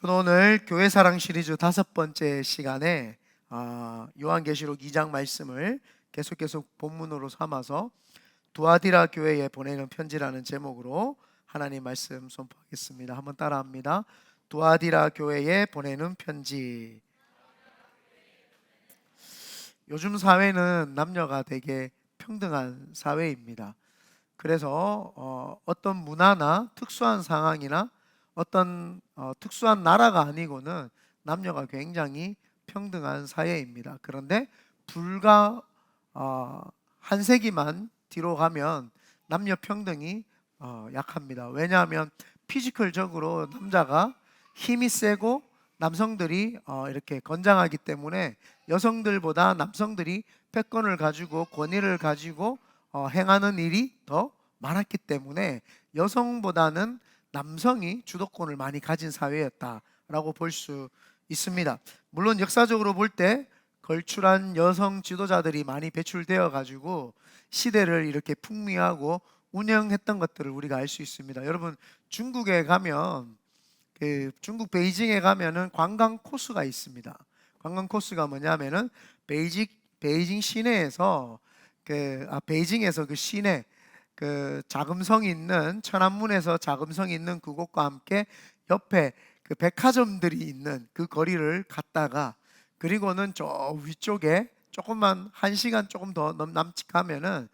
저는 오늘 교회사랑 시리즈 5번째 시간에 요한계시록 2장 말씀을 계속 본문으로 삼아서 두아디라 교회에 보내는 편지라는 제목으로 하나님 말씀 선포하겠습니다. 한번 따라합니다. 두아디라 교회에 보내는 편지. 요즘 사회는 남녀가 되게 평등한 사회입니다. 그래서 어떤 문화나 특수한 상황이나 어떤 특수한 나라가 아니고는 남녀가 굉장히 평등한 사회입니다. 그런데 불과 한 세기만 뒤로 가면 남녀 평등이 약합니다. 왜냐하면 피지컬적으로 남자가 힘이 세고 남성들이 이렇게 건장하기 때문에 여성들보다 남성들이 패권을 가지고 권위를 가지고 행하는 일이 더 많았기 때문에 여성보다는 남성이 주도권을 많이 가진 사회였다라고 볼 수 있습니다. 물론 역사적으로 볼 때 걸출한 여성 지도자들이 많이 배출되어 가지고 시대를 이렇게 풍미하고 운영했던 것들을 우리가 알 수 있습니다. 여러분, 중국에 가면 중국 베이징에 가면은 관광 코스가 있습니다. 관광 코스가 뭐냐면은 베이징 시내에서 베이징에서 그 시내 자금성 있는 천안문에서 자금성 있는 그곳과 함께 옆에 그 백화점들이 있는 그 거리를 갔다가 그리고는 저 위쪽에 조금만 1시간 조금 더 남짓하면은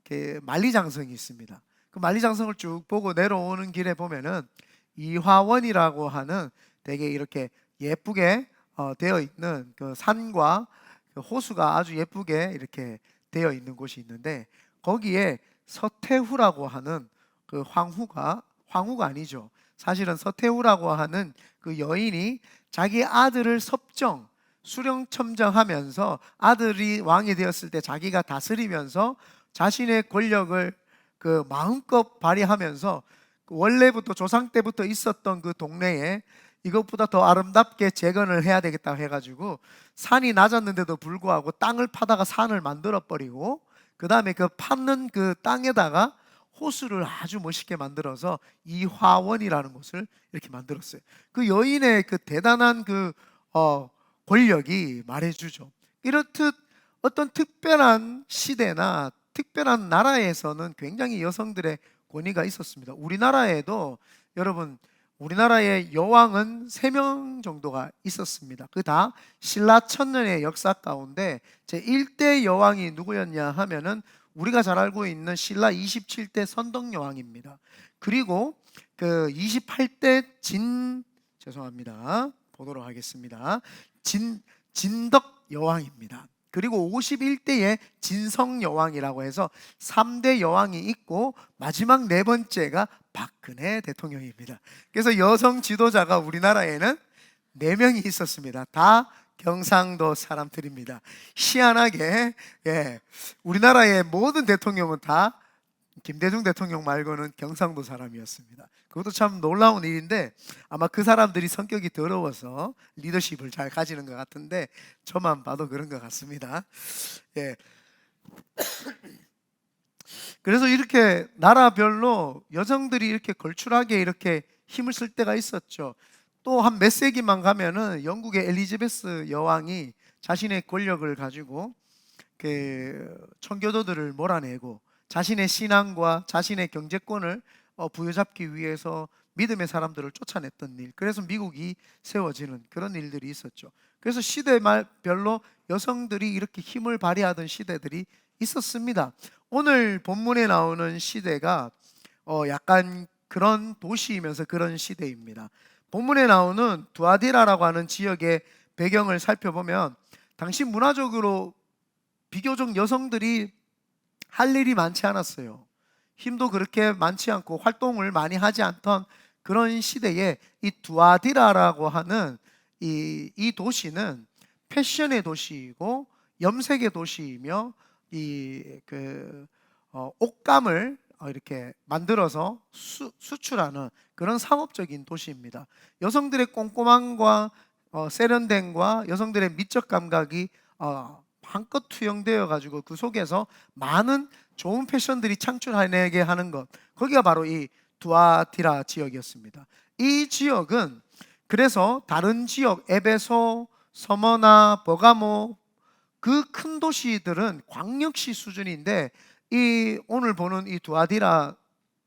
그 만리장성이 있습니다. 그 만리장성을 쭉 보고 내려오는 길에 보면은 이화원이라고 하는 되게 이렇게 예쁘게 되어 있는 그 산과 그 호수가 아주 예쁘게 이렇게 되어 있는 곳이 있는데 거기에 서태후라고 하는 그 황후가 아니죠. 사실은 서태후라고 하는 그 여인이 자기 아들을 수령첨정하면서 아들이 왕이 되었을 때 자기가 다스리면서 자신의 권력을 그 마음껏 발휘하면서 원래부터 조상 때부터 있었던 그 동네에 이것보다 더 아름답게 재건을 해야 되겠다 해가지고 산이 낮았는데도 불구하고 땅을 파다가 산을 만들어 버리고 그 다음에 그 파는 그 땅에다가 호수를 아주 멋있게 만들어서 이화원이라는 곳을 이렇게 만들었어요. 그 여인의 그 대단한 그 권력이 말해주죠. 이렇듯 어떤 특별한 시대나 특별한 나라에서는 굉장히 여성들의 권위가 있었습니다. 우리나라에도 여러분, 우리나라의 여왕은 3명 정도가 있었습니다. 그 다 신라 천년의 역사 가운데 제1대 여왕이 누구였냐 하면은 우리가 잘 알고 있는 신라 27대 선덕여왕입니다. 그리고 그 28대 보도록 하겠습니다. 진덕 여왕입니다. 그리고 51대의 진성 여왕이라고 해서 3대 여왕이 있고 마지막 4번째가 박근혜 대통령입니다. 그래서 여성 지도자가 우리나라에는 4명이 있었습니다. 다 경상도 사람들입니다. 희한하게 우리나라의 모든 대통령은 다 김대중 대통령 말고는 경상도 사람이었습니다. 그것도 참 놀라운 일인데 아마 그 사람들이 성격이 더러워서 리더십을 잘 가지는 것 같은데 저만 봐도 그런 것 같습니다. 그래서 이렇게 나라별로 여성들이 이렇게 걸출하게 이렇게 힘을 쓸 때가 있었죠. 또 한 몇 세기만 가면은 영국의 엘리자베스 여왕이 자신의 권력을 가지고 그 청교도들을 몰아내고 자신의 신앙과 자신의 경제권을 부여잡기 위해서 믿음의 사람들을 쫓아냈던 일, 그래서 미국이 세워지는 그런 일들이 있었죠. 그래서 시대별로 여성들이 이렇게 힘을 발휘하던 시대들이 있었습니다. 오늘 본문에 나오는 시대가 약간 그런 도시이면서 그런 시대입니다. 본문에 나오는 두아디라라고 하는 지역의 배경을 살펴보면 당시 문화적으로 비교적 여성들이 할 일이 많지 않았어요. 힘도 그렇게 많지 않고 활동을 많이 하지 않던 그런 시대에 이 두아디라라고 하는 이 도시는 패션의 도시이고 염색의 도시이며 옷감을 이렇게 만들어서 수출하는 그런 상업적인 도시입니다. 여성들의 꼼꼼함과 세련됨과 여성들의 미적 감각이 한껏 투영되어 가지고 그 속에서 많은 좋은 패션들이 창출해내게 하는 것, 거기가 바로 이 두아티라 지역이었습니다. 이 지역은 그래서 다른 지역 에베소, 서머나, 버가모 그 큰 도시들은 광역시 수준인데 이 오늘 보는 이 두아디라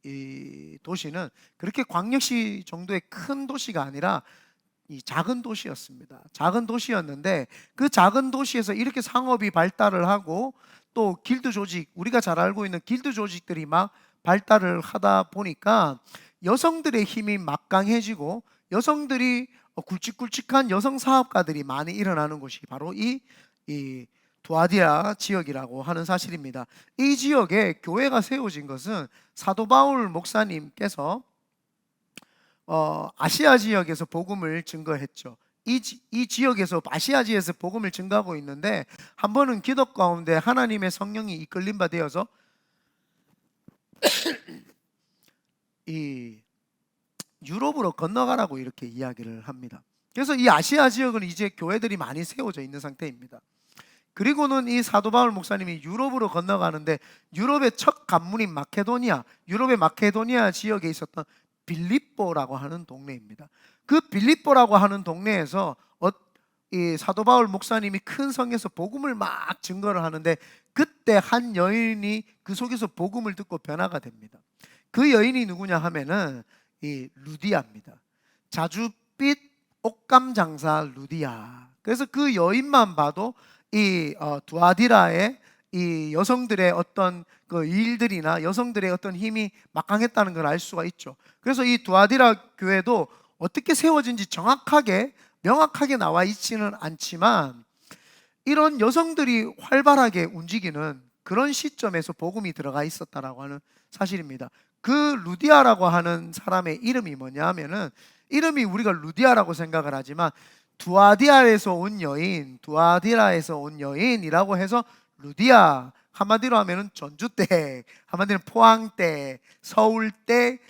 이 도시는 그렇게 광역시 정도의 큰 도시가 아니라 이 작은 도시였습니다. 작은 도시였는데 그 작은 도시에서 이렇게 상업이 발달을 하고 또 길드 조직, 우리가 잘 알고 있는 길드 조직들이 막 발달을 하다 보니까 여성들의 힘이 막강해지고 여성들이 굵직굵직한 여성 사업가들이 많이 일어나는 곳이 바로 이 두아디아 지역이라고 하는 사실입니다. 이 지역에 교회가 세워진 것은 사도 바울 목사님께서 아시아 지역에서 복음을 증거했죠. 이 지역에서 아시아 지역에서 복음을 증거하고 있는데 한 번은 기도 가운데 하나님의 성령이 이끌림 바 되어서 이 유럽으로 건너가라고 이렇게 이야기를 합니다. 그래서 이 아시아 지역은 이제 교회들이 많이 세워져 있는 상태입니다. 그리고는 이 사도 바울 목사님이 유럽으로 건너가는데 유럽의 첫 관문인 마케도니아, 유럽의 마케도니아 지역에 있었던 빌립보라고 하는 동네입니다. 그 빌립보라고 하는 동네에서 이 사도 바울 목사님이 큰 성에서 복음을 막 증거를 하는데 그때 한 여인이 그 속에서 복음을 듣고 변화가 됩니다. 그 여인이 누구냐 하면은 이 루디아입니다. 자줏빛 옷감 장사 루디아. 그래서 그 여인만 봐도 이 두아디라의 이 여성들의 어떤 그 일들이나 여성들의 어떤 힘이 막강했다는 걸 알 수가 있죠. 그래서 이 두아디라 교회도 어떻게 세워진지 정확하게 명확하게 나와 있지는 않지만 이런 여성들이 활발하게 움직이는 그런 시점에서 복음이 들어가 있었다라고 하는 사실입니다. 그 루디아라고 하는 사람의 이름이 뭐냐 하면은 이름이 우리가 루디아라고 생각을 하지만 두아디라에서 온 여인이라고 해서 루디아, 한마디로 하면은 전주댁, 한마디로 포항댁, 서울댁,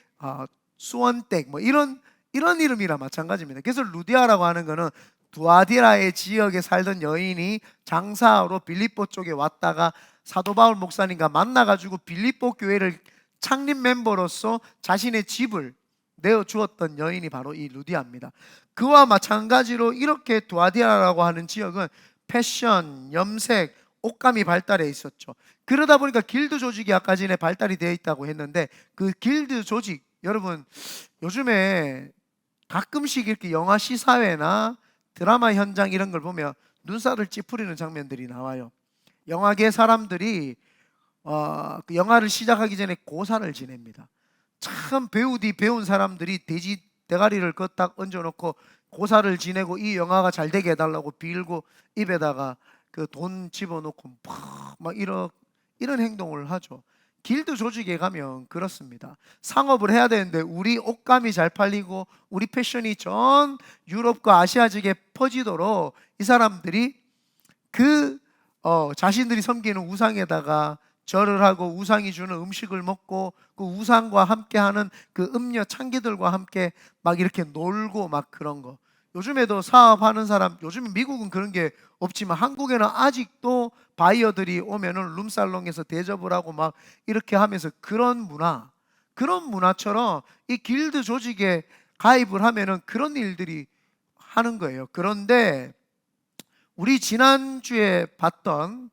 수원댁 뭐 이런 이름이랑 마찬가지입니다. 그래서 루디아라고 하는 거는 두아디라의 지역에 살던 여인이 장사로 빌립보 쪽에 왔다가 사도 바울 목사님과 만나가지고 빌립보 교회를 창립 멤버로서 자신의 집을 내어주었던 여인이 바로 이 루디아입니다. 그와 마찬가지로 이렇게 두아디라라고 하는 지역은 패션, 염색, 옷감이 발달해 있었죠. 그러다 보니까 길드 조직이 아까 전에 발달이 되어 있다고 했는데 그 길드 조직, 여러분 요즘에 가끔씩 이렇게 영화 시사회나 드라마 현장 이런 걸 보면 눈살을 찌푸리는 장면들이 나와요. 영화계 사람들이 그 영화를 시작하기 전에 고사를 지냅니다. 참 배운 사람들이 돼지 대가리를 딱 얹어놓고 고사를 지내고 이 영화가 잘 되게 해달라고 빌고 입에다가 그 돈 집어넣고 막 이런 행동을 하죠. 길드 조직에 가면 그렇습니다. 상업을 해야 되는데 우리 옷감이 잘 팔리고 우리 패션이 전 유럽과 아시아 지역에 퍼지도록 이 사람들이 그 자신들이 섬기는 우상에다가 절을 하고 우상이 주는 음식을 먹고 그 우상과 함께하는 그 음료 창기들과 함께 막 이렇게 놀고 막 그런 거. 요즘에도 사업하는 사람, 요즘 미국은 그런 게 없지만 한국에는 아직도 바이어들이 오면은 룸살롱에서 대접을 하고 막 이렇게 하면서 그런 문화처럼 이 길드 조직에 가입을 하면은 그런 일들이 하는 거예요. 그런데 우리 지난주에 봤던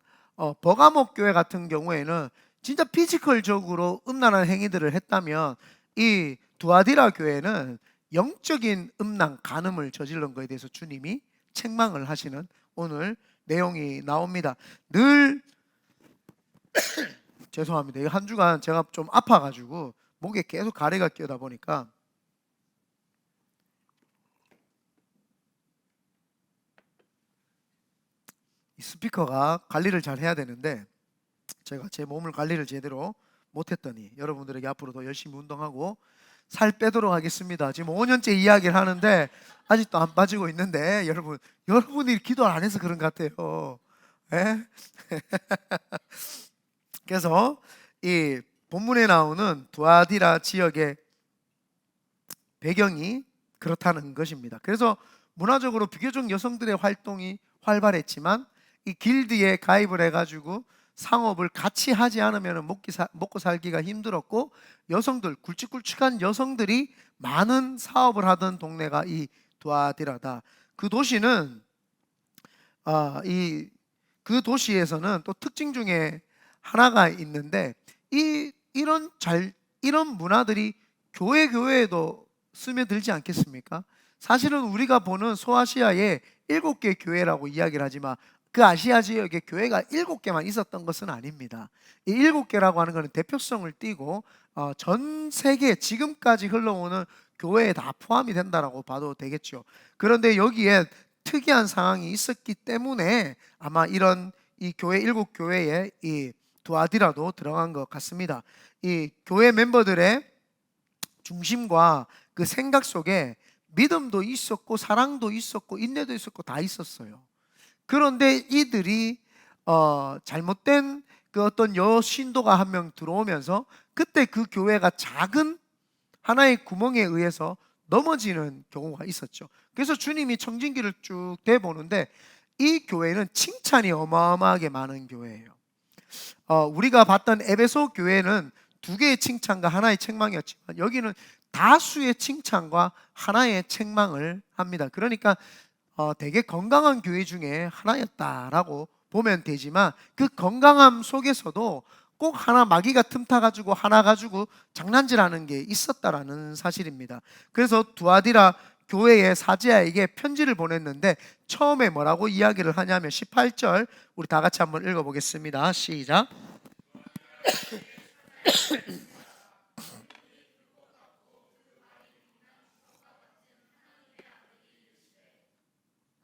버가목 교회 같은 경우에는 진짜 피지컬적으로 음란한 행위들을 했다면 이 두아디라 교회는 영적인 음란, 간음을 저지른 것에 대해서 주님이 책망을 하시는 오늘 내용이 나옵니다. 늘 죄송합니다. 한 주간 제가 좀 아파가지고 목에 계속 가래가 끼다 보니까 이 스피커가 관리를 잘 해야 되는데 제가 제 몸을 관리를 제대로 못했더니 여러분들에게 앞으로 더 열심히 운동하고 살 빼도록 하겠습니다. 지금 5년째 이야기를 하는데 아직도 안 빠지고 있는데 여러분이 기도 안 해서 그런 것 같아요. 예? 그래서 이 본문에 나오는 두아디라 지역의 배경이 그렇다는 것입니다. 그래서 문화적으로 비교적 여성들의 활동이 활발했지만 이 길드에 가입을 해가지고 상업을 같이 하지 않으면 먹고 살기가 힘들었고 여성들, 굵직굵직한 여성들이 많은 사업을 하던 동네가 이 두아디라다. 그 도시는 그 도시에서는 또 특징 중에 하나가 있는데, 이런 문화들이 교회에도 스며들지 않겠습니까? 사실은 우리가 보는 소아시아에 7개 교회라고 이야기를 하지만 그 아시아 지역에 교회가 7개만 있었던 것은 아닙니다. 이 7개라고 하는 것은 대표성을 띠고 전 세계 지금까지 흘러오는 교회에 다 포함이 된다라고 봐도 되겠죠. 그런데 여기에 특이한 상황이 있었기 때문에 아마 이런 이 교회 7교회에 이 두아디라도 들어간 것 같습니다. 이 교회 멤버들의 중심과 그 생각 속에 믿음도 있었고 사랑도 있었고 인내도 있었고 다 있었어요. 그런데 이들이 잘못된 그 어떤 여신도가 한 명 들어오면서 그때 그 교회가 작은 하나의 구멍에 의해서 넘어지는 경우가 있었죠. 그래서 주님이 청진기를 쭉 대보는데 이 교회는 칭찬이 어마어마하게 많은 교회예요. 우리가 봤던 에베소 교회는 2개의 칭찬과 하나의 책망이었지만 여기는 다수의 칭찬과 하나의 책망을 합니다. 그러니까 되게 건강한 교회 중에 하나였다라고 보면 되지만 그 건강함 속에서도 꼭 하나 마귀가 틈타가지고 하나 가지고 장난질하는 게 있었다라는 사실입니다. 그래서 두아디라 교회의 사제에게 편지를 보냈는데 처음에 뭐라고 이야기를 하냐면 18절 우리 다 같이 한번 읽어보겠습니다. 시작.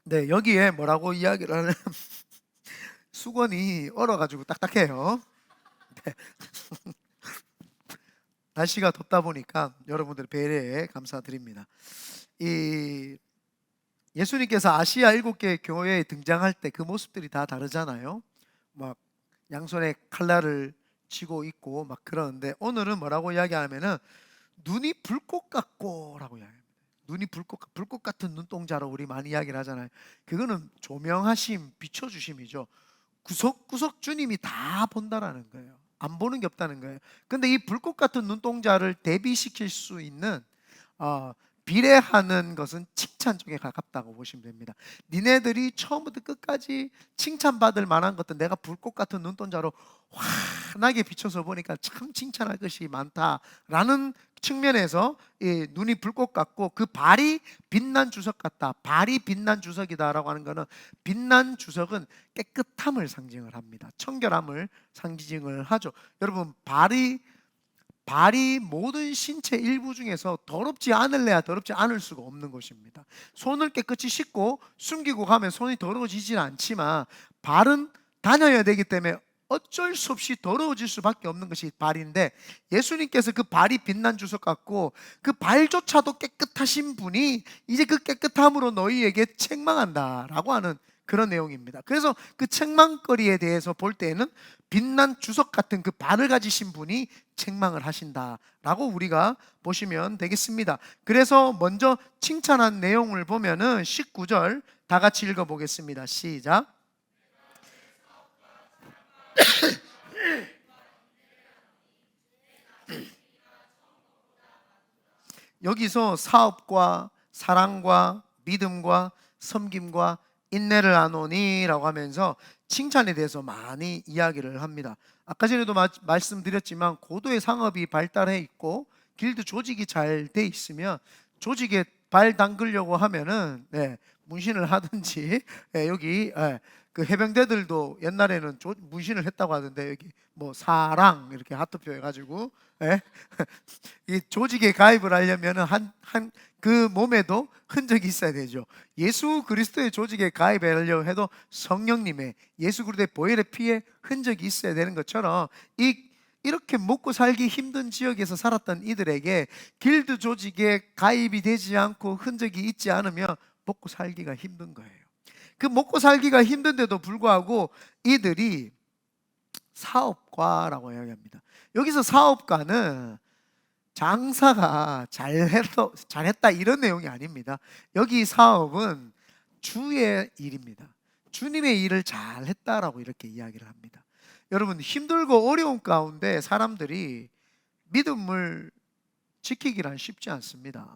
네, 여기에 뭐라고 이야기를 하냐면 수건이 얼어가지고 딱딱해요. 네. 날씨가 덥다 보니까 여러분들 배려에 감사드립니다. 이 예수님께서 아시아 7개 교회에 등장할 때 그 모습들이 다 다르잖아요. 막 양손에 칼날을 쥐고 있고 막 그러는데 오늘은 뭐라고 이야기하면은 눈이 불꽃 같고라고 이야기합니다. 눈이 불꽃 같은 눈동자로 우리 많이 이야기를 하잖아요. 그거는 조명하심, 비춰주심이죠. 구석구석 주님이 다 본다라는 거예요. 안 보는 게 없다는 거예요. 근데 이 불꽃 같은 눈동자를 대비시킬 수 있는 비례하는 것은 칭찬 쪽에 가깝다고 보시면 됩니다. 니네들이 처음부터 끝까지 칭찬받을 만한 것도 내가 불꽃 같은 눈동자로 환하게 비춰서 보니까 참 칭찬할 것이 많다라는 측면에서 이 눈이 불꽃 같고 그 발이 빛난 주석 같다. 발이 빛난 주석이다라고 하는 것은 빛난 주석은 깨끗함을 상징을 합니다. 청결함을 상징을 하죠. 여러분 발이 모든 신체 일부 중에서 더럽지 않을래야 더럽지 않을 수가 없는 것입니다. 손을 깨끗이 씻고 숨기고 가면 손이 더러워지진 않지만 발은 다녀야 되기 때문에 어쩔 수 없이 더러워질 수밖에 없는 것이 발인데 예수님께서 그 발이 빛난 주석 같고 그 발조차도 깨끗하신 분이 이제 그 깨끗함으로 너희에게 책망한다라고 하는 그런 내용입니다. 그래서 그 책망거리에 대해서 볼 때에는 빛난 주석 같은 그 발을 가지신 분이 책망을 하신다라고 우리가 보시면 되겠습니다. 그래서 먼저 칭찬한 내용을 보면은 19절 다 같이 읽어보겠습니다. 시작. 여기서 사업과 사랑과 믿음과 섬김과 인내를 하노니라고 하면서 칭찬에 대해서 많이 이야기를 합니다. 아까 전에도 말씀드렸지만 고도의 상업이 발달해 있고 길드 조직이 잘 돼 있으면 조직에 발 담그려고 하면은 문신을 하든지 여기 그 해병대들도 옛날에는 문신을 했다고 하던데 여기 뭐 사랑 이렇게 하트표 해가지고 이 조직에 가입을 하려면은 그 몸에도 흔적이 있어야 되죠. 예수 그리스도의 조직에 가입하려고 해도 성령님의 예수 그리스도의 보혈의 피에 흔적이 있어야 되는 것처럼 이렇게 먹고 살기 힘든 지역에서 살았던 이들에게 길드 조직에 가입이 되지 않고 흔적이 있지 않으면 먹고 살기가 힘든 거예요. 그 먹고 살기가 힘든데도 불구하고 이들이 사업가라고 이야기합니다. 여기서 사업가는 장사가 잘했다 이런 내용이 아닙니다. 여기 사업은 주의 일입니다. 주님의 일을 잘했다라고 이렇게 이야기를 합니다. 여러분 힘들고 어려운 가운데 사람들이 믿음을 지키기란 쉽지 않습니다.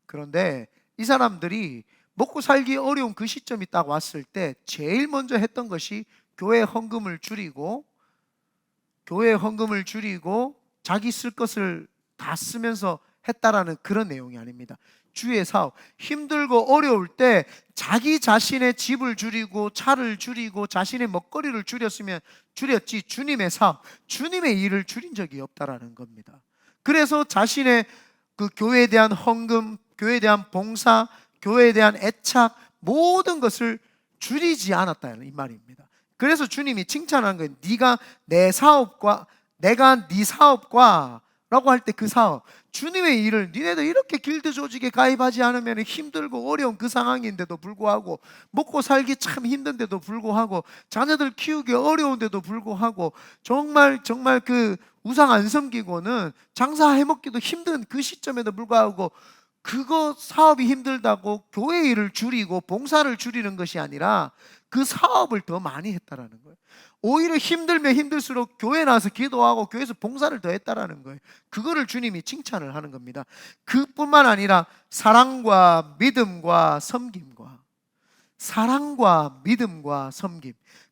그런데 이 사람들이 먹고 살기 어려운 그 시점이 딱 왔을 때 제일 먼저 했던 것이 교회 헌금을 줄이고 자기 쓸 것을 다 쓰면서 했다라는 그런 내용이 아닙니다. 주의 사업, 힘들고 어려울 때 자기 자신의 집을 줄이고 차를 줄이고 자신의 먹거리를 줄였지 주님의 사업, 주님의 일을 줄인 적이 없다라는 겁니다. 그래서 자신의 그 교회에 대한 헌금, 교회에 대한 봉사, 교회에 대한 애착, 모든 것을 줄이지 않았다는 이 말입니다. 그래서 주님이 칭찬한 거예요. 네가 내 사업과, 내가 네 사업과 라고 할 때 그 사업, 주님의 일을 니네들 이렇게 길드 조직에 가입하지 않으면 힘들고 어려운 그 상황인데도 불구하고, 먹고 살기 참 힘든데도 불구하고, 자녀들 키우기 어려운데도 불구하고, 정말 그 우상 안 섬기고는 장사해 먹기도 힘든 그 시점에도 불구하고, 그거 사업이 힘들다고 교회 일을 줄이고 봉사를 줄이는 것이 아니라 그 사업을 더 많이 했다라는 거예요. 오히려 힘들면 힘들수록 교회 나와서 기도하고 교회에서 봉사를 더 했다라는 거예요. 그거를 주님이 칭찬을 하는 겁니다. 그뿐만 아니라 사랑과 믿음과 섬김,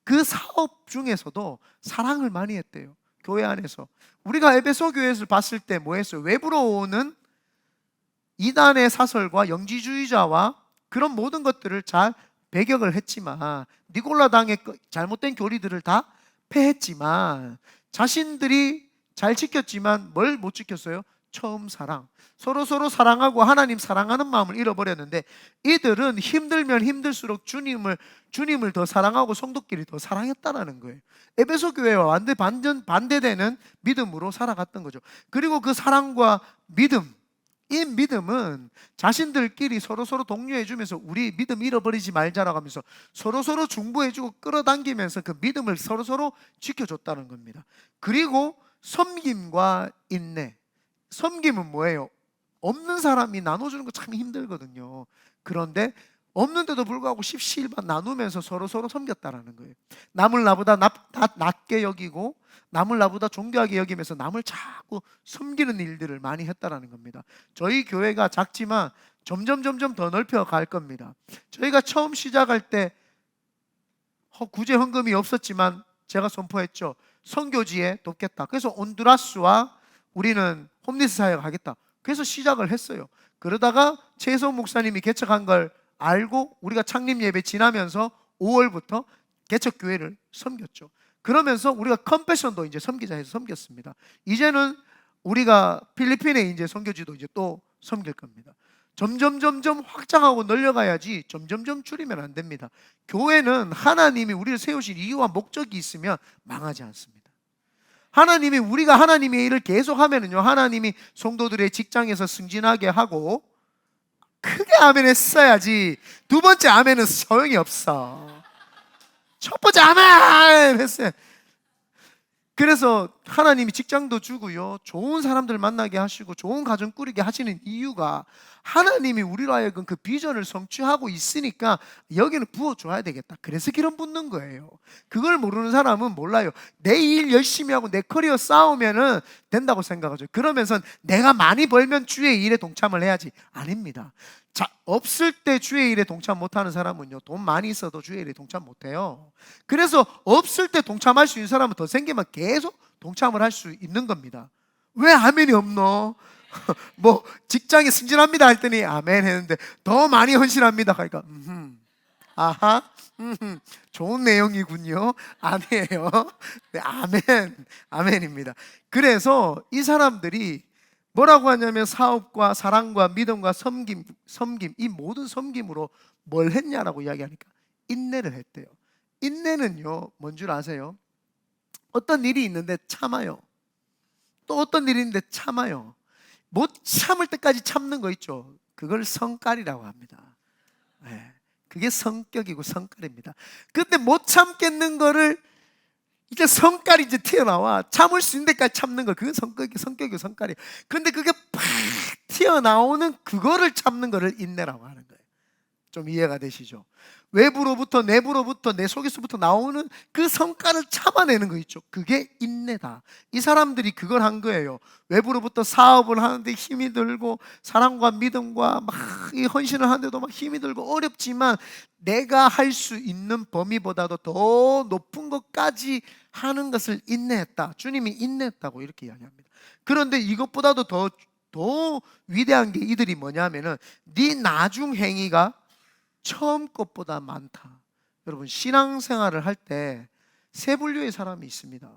그 사업 중에서도 사랑을 많이 했대요. 교회 안에서. 우리가 에베소 교회에서 봤을 때 뭐 했어요? 외부로 오는 이단의 사설과 영지주의자와 그런 모든 것들을 잘 배격을 했지만, 니골라당의 잘못된 교리들을 다 폐했지만, 자신들이 잘 지켰지만 뭘 못 지켰어요? 처음 사랑. 서로 사랑하고 하나님 사랑하는 마음을 잃어버렸는데, 이들은 힘들면 힘들수록 주님을 더 사랑하고 성도끼리 더 사랑했다라는 거예요. 에베소 교회와 완전 반대되는 믿음으로 살아갔던 거죠. 그리고 그 사랑과 믿음, 이 믿음은 자신들끼리 서로 독려해주면서 우리 믿음 잃어버리지 말자라고 하면서 서로 중보해주고 끌어당기면서 그 믿음을 서로 지켜줬다는 겁니다. 그리고 섬김과 인내. 섬김은 뭐예요? 없는 사람이 나눠주는 거 참 힘들거든요. 그런데 없는데도 불구하고 십시일반 나누면서 서로 섬겼다라는 거예요. 남을 나보다 낮게 여기고 남을 나보다 존귀하게 여기면서 남을 자꾸 섬기는 일들을 많이 했다라는 겁니다. 저희 교회가 작지만 점점 더 넓혀갈 겁니다. 저희가 처음 시작할 때 구제 헌금이 없었지만 제가 선포했죠. 선교지에 돕겠다. 그래서 온두라스와 우리는 홈리스 사역을 하겠다. 그래서 시작을 했어요. 그러다가 최성 목사님이 개척한 걸 알고 우리가 창립 예배 지나면서 5월부터 개척 교회를 섬겼죠. 그러면서 우리가 컴패션도 이제 섬기자 해서 섬겼습니다. 이제는 우리가 필리핀에 이제 선교지도 이제 또 섬길 겁니다. 점점 확장하고 늘려가야지 점점 줄이면 안 됩니다. 교회는 하나님이 우리를 세우신 이유와 목적이 있으면 망하지 않습니다. 하나님이 우리가 하나님의 일을 계속하면은요, 하나님이 성도들의 직장에서 승진하게 하고 크게 아멘 했어야지 두 번째 아멘은 소용이 없어. 첫 번째 아멘 했어요. 그래서 하나님이 직장도 주고요, 좋은 사람들 만나게 하시고 좋은 가정 꾸리게 하시는 이유가 하나님이 우리로 하여금 그 비전을 성취하고 있으니까 여기는 부어줘야 되겠다. 그래서 기름 붓는 거예요. 그걸 모르는 사람은 몰라요. 내 일 열심히 하고 내 커리어 쌓으면 된다고 생각하죠. 그러면서 내가 많이 벌면 주의 일에 동참을 해야지. 아닙니다. 자, 없을 때 주의 일에 동참 못하는 사람은요, 돈 많이 있어도 주의 일에 동참 못해요. 그래서 없을 때 동참할 수 있는 사람은 더 생기면 계속 동참을 할 수 있는 겁니다. 왜 아멘이 없노? 뭐 직장에 승진합니다 했더니 아멘 했는데 더 많이 헌신합니다 그러니까 아하, 좋은 내용이군요. 아니에요. 네, 아멘입니다. 그래서 이 사람들이 뭐라고 하냐면 사업과 사랑과 믿음과 섬김, 이 모든 섬김으로 뭘 했냐라고 이야기하니까 인내를 했대요. 인내는요, 뭔 줄 아세요? 어떤 일이 있는데 참아요. 또 어떤 일이 있는데 참아요. 못 참을 때까지 참는 거 있죠. 그걸 성깔이라고 합니다. 네, 그게 성격이고 성깔입니다. 근데 못 참겠는 거를 이제 성깔이 이제 튀어나와. 참을 수 있는 데까지 참는 거, 그건 성격이고 성깔이에요. 근데 그게 팍 튀어나오는 그거를 참는 거를 인내라고 하는 거예요. 좀 이해가 되시죠? 외부로부터 내부로부터 내 속에서부터 나오는 그 성과를 참아내는 거 있죠. 그게 인내다. 이 사람들이 그걸 한 거예요. 외부로부터 사업을 하는데 힘이 들고 사랑과 믿음과 막 이 헌신을 하는데도 막 힘이 들고 어렵지만 내가 할 수 있는 범위보다도 더 높은 것까지 하는 것을 인내했다. 주님이 인내했다고 이렇게 이야기합니다. 그런데 이것보다도 더 위대한 게 이들이 뭐냐면은 네 나중 행위가 처음 것보다 많다. 여러분, 신앙생활을 할 때 세 분류의 사람이 있습니다.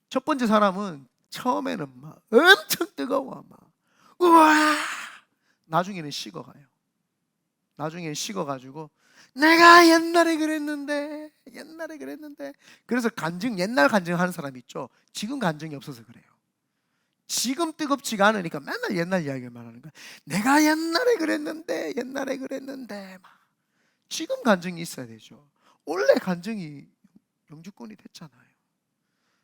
첫 번째 사람은 처음에는 막 엄청 뜨거워, 막 우와, 나중에는 식어가요. 나중에는 식어가지고 내가 옛날에 그랬는데 그래서 옛날 간증하는 사람이 있죠. 지금 간증이 없어서 그래요. 지금 뜨겁지가 않으니까 맨날 옛날 이야기만 하는 거야. 내가 옛날에 그랬는데 막. 지금 간증이 있어야 되죠. 원래 간증이 영주권이 됐잖아요.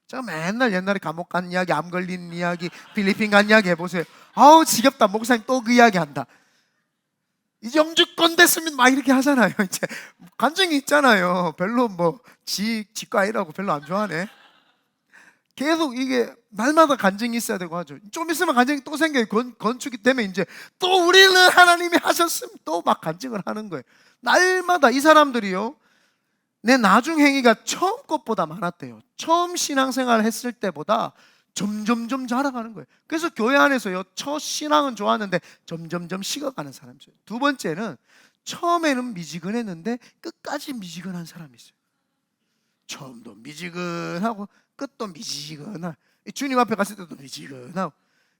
제가 맨날 옛날에 감옥 간 이야기, 암 걸린 이야기, 필리핀 간 이야기 해보세요. 아우 지겹다. 목사님 또 그 이야기 한다. 이제 영주권 됐으면 막 이렇게 하잖아요. 이제 간증이 있잖아요. 별로 뭐 지과이라고 별로 안 좋아하네. 계속 이게 날마다 간증이 있어야 되고 하죠. 좀 있으면 간증이 또 생겨요. 건축이 되면 이제 또 우리는 하나님이 하셨으면 또 막 간증을 하는 거예요. 날마다 이 사람들이요, 내 나중 행위가 처음 것보다 많았대요. 처음 신앙생활을 했을 때보다 점점점 자라가는 거예요. 그래서 교회 안에서요, 첫 신앙은 좋았는데 점점점 식어가는 사람이 있어요. 두 번째는 처음에는 미지근했는데 끝까지 미지근한 사람이 있어요. 처음도 미지근하고 끝도 미지근하고 주님 앞에 갔을 때도 미지근하고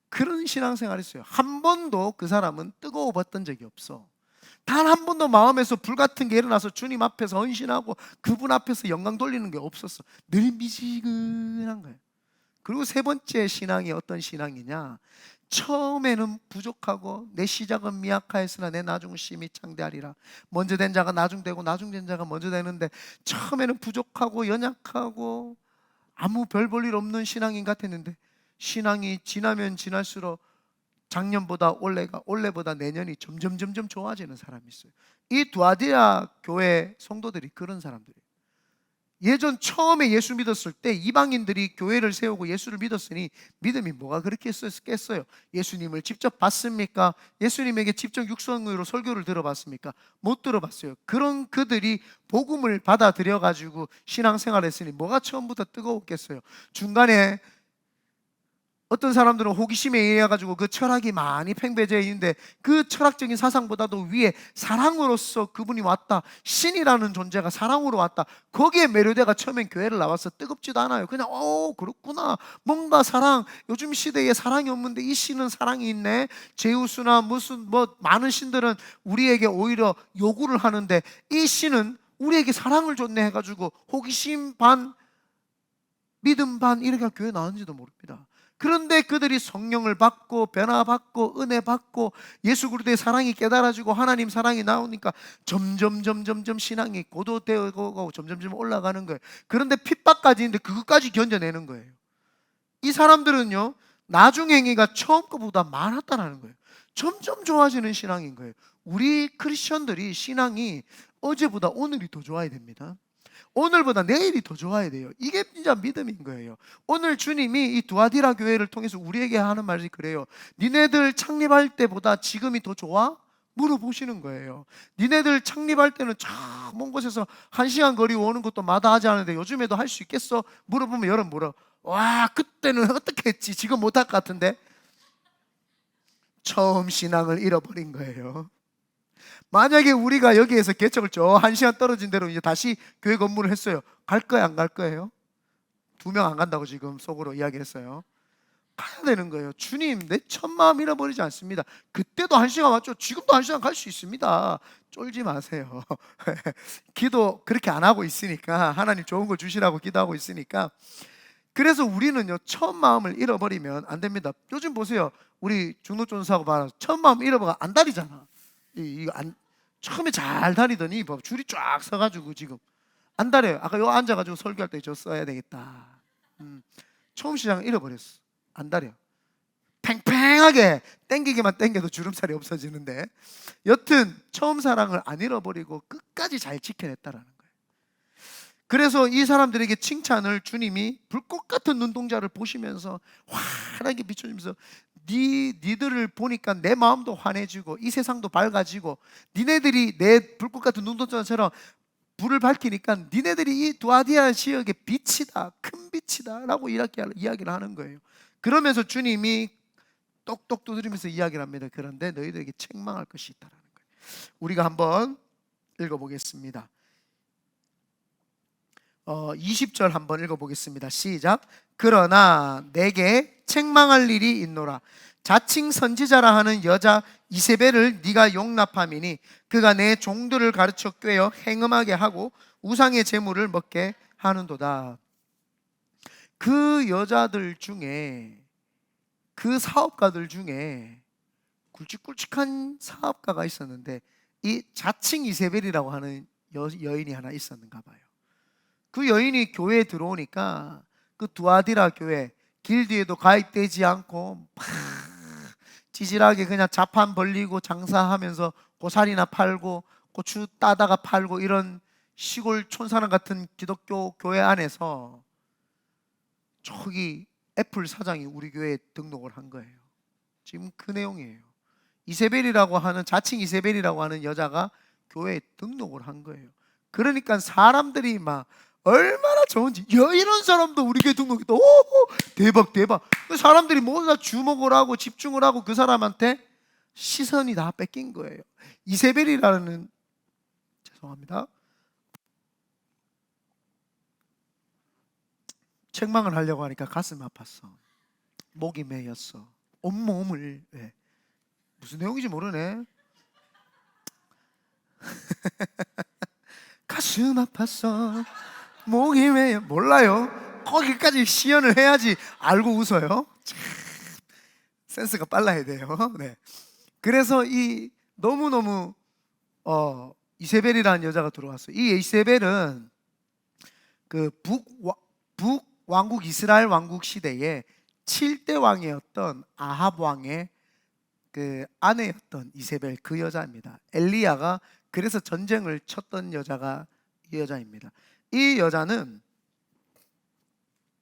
그런 신앙생활을 했어요. 한 번도 그 사람은 뜨거워 봤던 적이 없어. 단 한 번도 마음에서 불 같은 게 일어나서 주님 앞에서 헌신하고 그분 앞에서 영광 돌리는 게 없었어. 늘 미지근한 거예요. 그리고 세 번째 신앙이 어떤 신앙이냐, 처음에는 부족하고 내 시작은 미약하였으나 내 나중은 심히 창대하리라. 먼저 된 자가 나중 되고 나중 된 자가 먼저 되는데, 처음에는 부족하고 연약하고 아무 별 볼 일 없는 신앙인 같았는데 신앙이 지나면 지날수록 작년보다 올해보다 내년이 점점 좋아지는 사람이 있어요. 이 두아디라 교회 성도들이 그런 사람들이에요. 예전 처음에 예수 믿었을 때 이방인들이 교회를 세우고 예수를 믿었으니 믿음이 뭐가 그렇게 깼어요? 예수님을 직접 봤습니까? 예수님에게 직접 육성으로 설교를 들어봤습니까? 못 들어봤어요. 그런 그들이 복음을 받아들여 가지고 신앙생활을 했으니 뭐가 처음부터 뜨거웠겠어요? 중간에 어떤 사람들은 호기심에 의해 가지고 그 철학이 많이 팽배되어 있는데 그 철학적인 사상보다도 위에 사랑으로서 그분이 왔다, 신이라는 존재가 사랑으로 왔다, 거기에 매료돼가 처음엔 교회를 나와서 뜨겁지도 않아요. 그냥 그렇구나, 뭔가 사랑, 요즘 시대에 사랑이 없는데 이 신은 사랑이 있네. 제우스나 무슨 뭐 많은 신들은 우리에게 오히려 요구를 하는데 이 신은 우리에게 사랑을 줬네 해가지고 호기심 반 믿음 반 이렇게 교회 나왔는지도 모릅니다. 그런데 그들이 성령을 받고 변화받고 은혜 받고 예수 그리스도의 사랑이 깨달아지고 하나님 사랑이 나오니까 점점 신앙이 고도되고 점점 올라가는 거예요. 그런데 핍박까지 있는데 그것까지 견뎌내는 거예요. 이 사람들은요, 나중 행위가 처음 것보다 많았다는 거예요. 점점 좋아지는 신앙인 거예요. 우리 크리스천들이 신앙이 어제보다 오늘이 더 좋아야 됩니다. 오늘보다 내일이 더 좋아야 돼요. 이게 진짜 믿음인 거예요. 오늘 주님이 이 두아디라 교회를 통해서 우리에게 하는 말이 그래요. 니네들 창립할 때보다 지금이 더 좋아? 물어보시는 거예요. 니네들 창립할 때는 저 먼 곳에서 1시간 거리 오는 것도 마다하지 않은데 요즘에도 할 수 있겠어? 물어보면 여러분 뭐라? 와, 그때는 어떻게 했지? 지금 못할 것 같은데? 처음 신앙을 잃어버린 거예요. 만약에 우리가 여기에서 개척을 저 1시간 떨어진 데로 이제 다시 교회 건물을 했어요. 갈 거예요, 안 갈 거예요? 2명 안 간다고 지금 속으로 이야기했어요. 가야 되는 거예요. 주님, 내 첫 마음 잃어버리지 않습니다. 그때도 1시간 왔죠. 지금도 1시간 갈 수 있습니다. 쫄지 마세요. 기도 그렇게 안 하고 있으니까, 하나님 좋은 걸 주시라고 기도하고 있으니까. 그래서 우리는요, 첫 마음을 잃어버리면 안 됩니다. 요즘 보세요. 우리 중노존사하고 봐라. 첫 마음 잃어버리면 안 다리잖아. 처음에 잘 다니더니 줄이 쫙 서가지고 지금 안 다려요. 아까 요 앉아가지고 설교할 때 저 써야 되겠다. 처음 시장을 잃어버렸어. 안 다려. 팽팽 쨍하게 땡기기만 땡겨도 주름살이 없어지는데, 여튼 처음 사랑을 안 잃어버리고 끝까지 잘 지켜냈다라는 거예요. 그래서 이 사람들에게 칭찬을 주님이 불꽃 같은 눈동자를 보시면서 환하게 비춰주면서, 니들을 보니까 내 마음도 환해지고 이 세상도 밝아지고, 니네들이 내 불꽃 같은 눈동자처럼 불을 밝히니까 니네들이 이 두아디아 지역의 빛이다, 큰 빛이다 라고 이야기를 하는 거예요. 그러면서 주님이 똑똑 두드리면서 이야기를 합니다. 그런데 너희들에게 책망할 것이 있다라는 거예요. 우리가 한번 읽어보겠습니다. 20절 한번 읽어보겠습니다. 시작. 그러나 내게 책망할 일이 있노라. 자칭 선지자라 하는 여자 이세벨을 네가 용납함이니 그가 내 종들을 가르쳐 꿰어 행음하게 하고 우상의 제물을 먹게 하는도다. 그 여자들 중에, 그 사업가들 중에 굵직굵직한 사업가가 있었는데, 이 자칭 이세벨이라고 하는 여인이 하나 있었는가 봐요. 그 여인이 교회에 들어오니까 그 두아디라 교회 길드에도 가입되지 않고 막 찌질하게 그냥 자판 벌리고 장사하면서 고사리나 팔고 고추 따다가 팔고, 이런 시골 촌사람 같은 기독교 교회 안에서 저기 애플 사장이 우리 교회에 등록을 한 거예요. 지금 그 내용이에요. 이세벨이라고 하는, 자칭 이세벨이라고 하는 여자가 교회에 등록을 한 거예요. 그러니까 사람들이 막 얼마나 좋은지, 야, 이런 사람도 우리 교회 등록했다, 오, 대박 대박. 사람들이 모두 다 주목을 하고 집중을 하고 그 사람한테 시선이 다 뺏긴 거예요. 이세벨이라는, 죄송합니다, 책망을 하려고 하니까 가슴 아팠어. 목이 메였어. 온몸을, 네. 무슨 내용인지 모르네. 가슴 아팠어. 목이 메여. 몰라요. 거기까지 시연을 해야지 알고 웃어요. 참, 센스가 빨라야 돼요. 네. 그래서 이 너무너무 이세벨이라는 여자가 들어왔어요. 이 이세벨은 그 북왕국 이스라엘 왕국 시대에 7대 왕이었던 아합 왕의 그 아내였던 이세벨, 그 여자입니다. 엘리야가 그래서 전쟁을 쳤던 여자가 이 여자입니다. 이 여자는,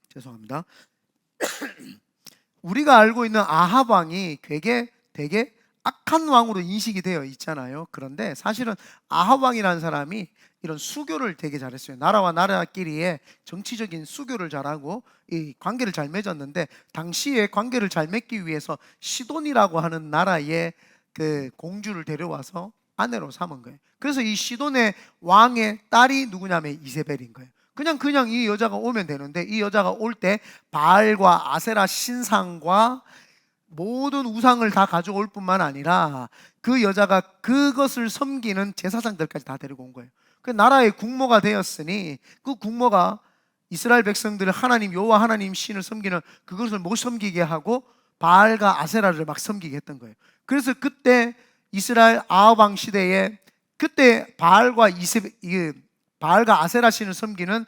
죄송합니다, 우리가 알고 있는 아합 왕이 되게 악한 왕으로 인식이 되어 있잖아요. 그런데 사실은 아합 왕이라는 사람이 이런 수교를 되게 잘했어요. 나라와 나라끼리의 정치적인 수교를 잘하고 이 관계를 잘 맺었는데, 당시에 관계를 잘 맺기 위해서 시돈이라고 하는 나라의 그 공주를 데려와서 아내로 삼은 거예요. 그래서 이 시돈의 왕의 딸이 누구냐면 이세벨인 거예요. 그냥 이 여자가 오면 되는데, 이 여자가 올 때 바알과 아세라 신상과 모든 우상을 다 가져올 뿐만 아니라 그 여자가 그것을 섬기는 제사장들까지 다 데리고 온 거예요. 그 나라의 국모가 되었으니 그 국모가 이스라엘 백성들을 하나님 여호와 하나님 신을 섬기는 그것을 못 섬기게 하고 바알과 아세라를 막 섬기게 했던 거예요. 그래서 그때 이스라엘 아합 왕 시대에 그때 바알과 아세라 신을 섬기는